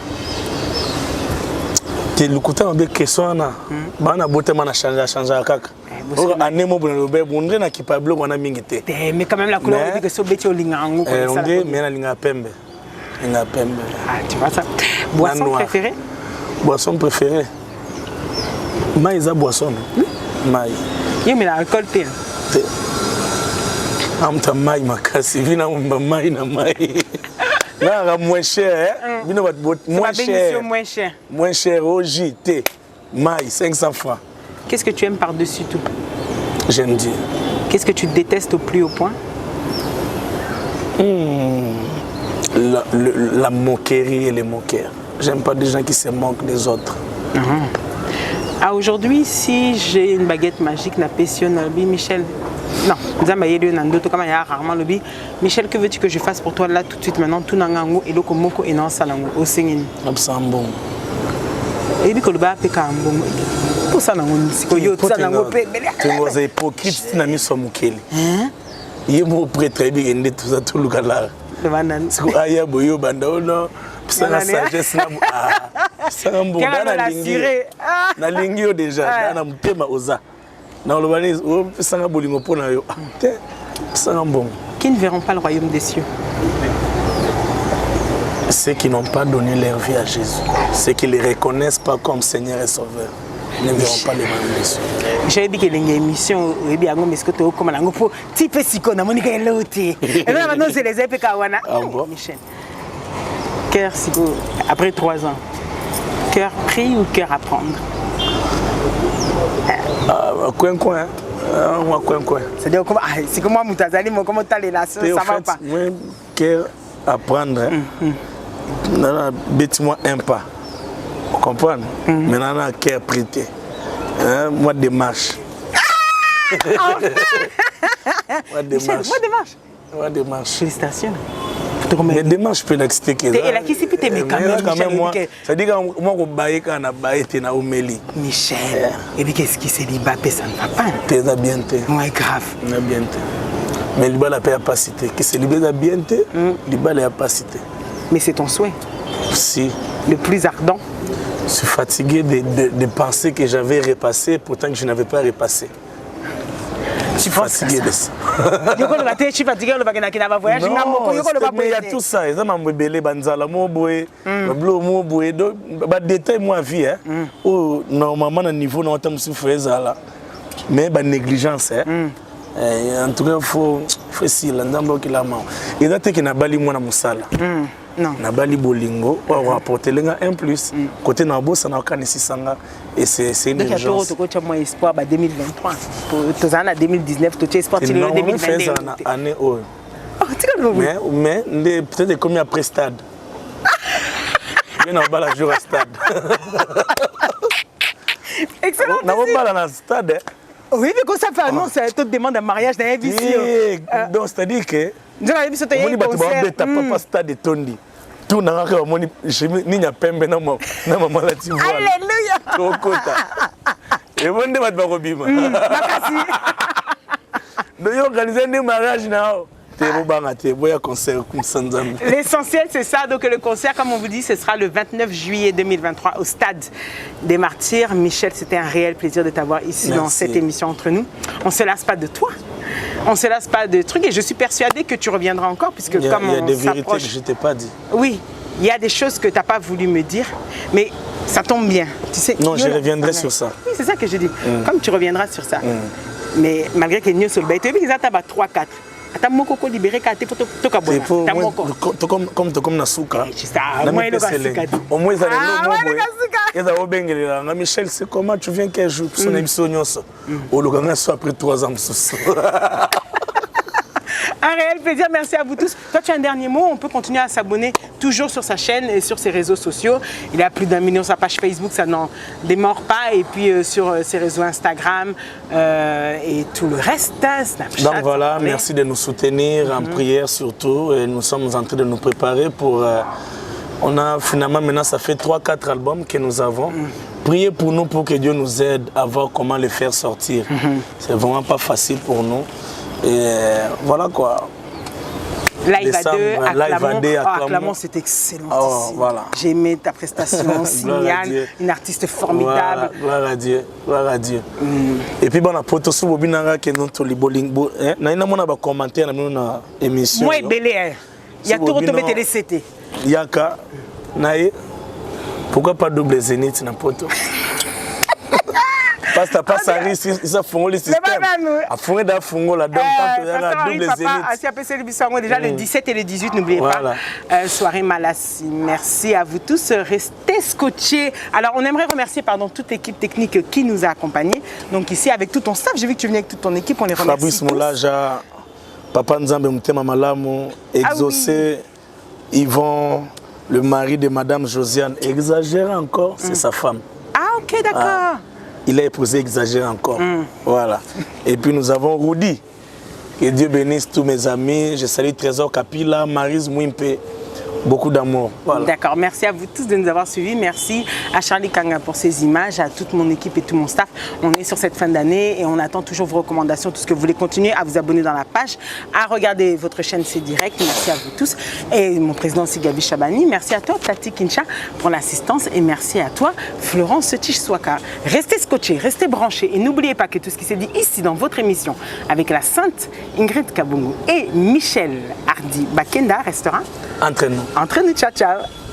Te lukuta mabe question na bana botema na changer kaka. Anemo bona lobe bondre na kipablo kona mingi te. Mais quand même la couleur que so beti olingango comme ça. On mais na linga pembe. Linga pembe. Ah, tu vois ça. Boisson préférée? Boisson préférée. Maïza boisson. Maï. Yo mais la alcool te. Amta maï makasi vina maï na maï. Là, moins cher, hein? Moins cher. Moins cher. Moins cher, au JT. Maï, 500 francs. Qu'est-ce que tu aimes par-dessus tout? J'aime Dieu. Qu'est-ce que tu détestes au plus haut point? La moquerie et les moqueurs. J'aime pas des gens qui se moquent des autres. Ah, aujourd'hui, si j'ai une baguette magique, na passion, Michel. Non, rarement le Michel, que veux-tu que je fasse pour toi là tout de suite maintenant? Tout nangango et loko moko et non salango au singing. Absambon. Et puis que le bas peka mbon. Pour ça nango siko yo tout ça nango pe. Tu es hypocrite na mi somukeli. Yemo prêtre bi ende tout ça tout lukala. Le banane. Siko aya boyo banda ono. Pisa sagesse na sambo na lingi. Na lingi yo déjà na mutema oza. Qui ne verront pas le royaume des cieux? Ceux qui n'ont pas donné leur vie à Jésus, ceux qui ne le reconnaissent pas comme Seigneur et Sauveur, ne verront pas le royaume des cieux. J'ai dit que l'émission est bien, mais ce que tu as comme un peu type psycho, na monika elote. Et là maintenant c'est les épées kawana. Michel. Cœur psycho après 3 ans. Cœur pris ou cœur à prendre? Coin. C'est-à-dire c'est comme moi Moutazali, mais comment tu as les laçons, ça va pas. Moi, cœur à prendre, bête-moi un pas. Vous comprenez? Maintenant, cœur prêté. Moi, démarche. Moi, démarche. Moi, démarche. Félicitations. Mais démarche peut l'expliquer. Et la qui s'est pité mais quand même moi, ça dit que moi ko baye kana baye te na omeli. Michel. Et puis qu'est-ce qui s'est dit Mbappé ça ne va pas. T'es bien te. Ouais grave. Na bien te. Mais il va la capacité que c'est libéré bien te, il va la capacité. Mais c'est ton souhait. Si. Le plus ardent. Je suis fatigué de penser que j'avais repassé pourtant que je n'avais pas repassé. Je suis fatigué de ça. Je suis fatigué de voyage. Non, mais il y a tout ça. Il y a des bébés, banzala, moboé, blo moboé, bah détail moi vie hein. Normalement à niveau non tam souffrir là. Mais bah négligence hein. En tout cas faut si la ndambo ki la main. Et là que na bali moi na musala. Non. Na bali bolingo pour rapporter lenga 1+. Côté na bossa na kanisi sanga et c'est une urgence. Donc tu as moi espoir ba 2023. Pour tous en 2019 tu espoir tu le 2022. Année mais peut-être comme après stade. Mais na bala jour à stade. Excellent. Na bala na stade. Oui, mais quand ça fait annonce, ça te demande un mariage dans un vicio. Donc c'est-à-dire que on papa stade de Tondi. Tout n'a pas moni ni nya pembe na maman la ti voile. Alléluia. Tokota. Et bon de battre robima. Makasi. Donc organiser des mariages na. L'essentiel c'est ça, donc le concert comme on vous dit ce sera le 29 juillet 2023 au Stade des Martyrs. Michel, c'était un réel plaisir de t'avoir ici. Merci. Dans cette émission entre nous. On ne se lasse pas de toi, on ne se lasse pas de trucs et je suis persuadée que tu reviendras encore puisque comme il y a des vérités que je ne t'ai pas dit. Oui, il y a des choses que tu n'as pas voulu me dire, mais Ça tombe bien. Tu sais, non, je reviendrai sur ça. Oui, c'est ça que je dis. Comme tu reviendras sur ça. Mais malgré que nous sommes tu as vu qu'ils ont 3-4. Ata moko ko libéré kate pour toka bona. Ta moko. Comme na suka. Na moi le basika. Au moins ça le mot. Et ça au bengelela na Michel, c'est comment tu viens quel jour son émission nyonso. Au loganga soit après 3 ans sous. Un réel plaisir, merci à vous tous. Toi, tu as un dernier mot, on peut continuer à s'abonner toujours sur sa chaîne et sur ses réseaux sociaux. Il a plus d'1 million sur sa page Facebook, ça n'en démord pas. Et puis sur ses réseaux Instagram et tout le reste, Snapchat. Donc voilà, merci de nous soutenir en prière surtout. Et nous sommes en train de nous préparer pour... on a finalement, maintenant, ça fait 3-4 albums que nous avons. Priez pour nous pour que Dieu nous aide à voir comment les faire sortir. C'est vraiment pas facile pour nous. Et voilà quoi. Live à 2, Acclamons. c'est excellent. Voilà. J'ai aimé ta prestation, Signal, une artiste formidable. Voilà, gloire à Dieu. Et puis, bon, pour tout ce que nous avons fait, nous avons commenté dans notre émission. Moi, belé, il y a tout retombé télécité. Yaka, pourquoi pas double zénith na poto? Parce que pas ça risque, ça fongo le système. A fongo da fongo la donc quand il y a la double zénith. Déjà le 17 et le 18, n'oubliez pas. Soirée Malassi. Merci à vous tous. Restez scotchés. Alors on aimerait remercier toute l'équipe technique qui nous a accompagnés. Donc ici avec tout ton staff, j'ai vu que tu venais avec toute ton équipe, on les remercie. Fabrice Moulaja, Papa Nzambe Mutema Malamu, Exaucé, Yvon, le mari de Madame Josiane, exagère encore, c'est sa femme. Ah ok, d'accord. Il a épousé, exagère encore. Voilà. Et puis nous avons Rudy. Que Dieu bénisse tous mes amis. Je salue Trésor Kapila, Maryse Mwimpe. Beaucoup d'amour. Voilà. D'accord, merci à vous tous de nous avoir suivis. Merci à Charlie Kanga pour ces images, à toute mon équipe et tout mon staff. On est sur cette fin d'année et on attend toujours vos recommandations, tout ce que vous voulez. Continuer à vous abonner dans la page, à regarder votre chaîne C'est Direct. Merci à vous tous. Et mon président Sigabi Chabani, merci à toi Tati Kincha pour l'assistance et merci à toi Florence Tichswaka. Restez scotchés, restez branchés et n'oubliez pas que tout ce qui s'est dit ici dans votre émission avec la sainte Ingrid Kabungu et Michel Hardy Bakenda restera entre nous. Entre nous, ciao ciao.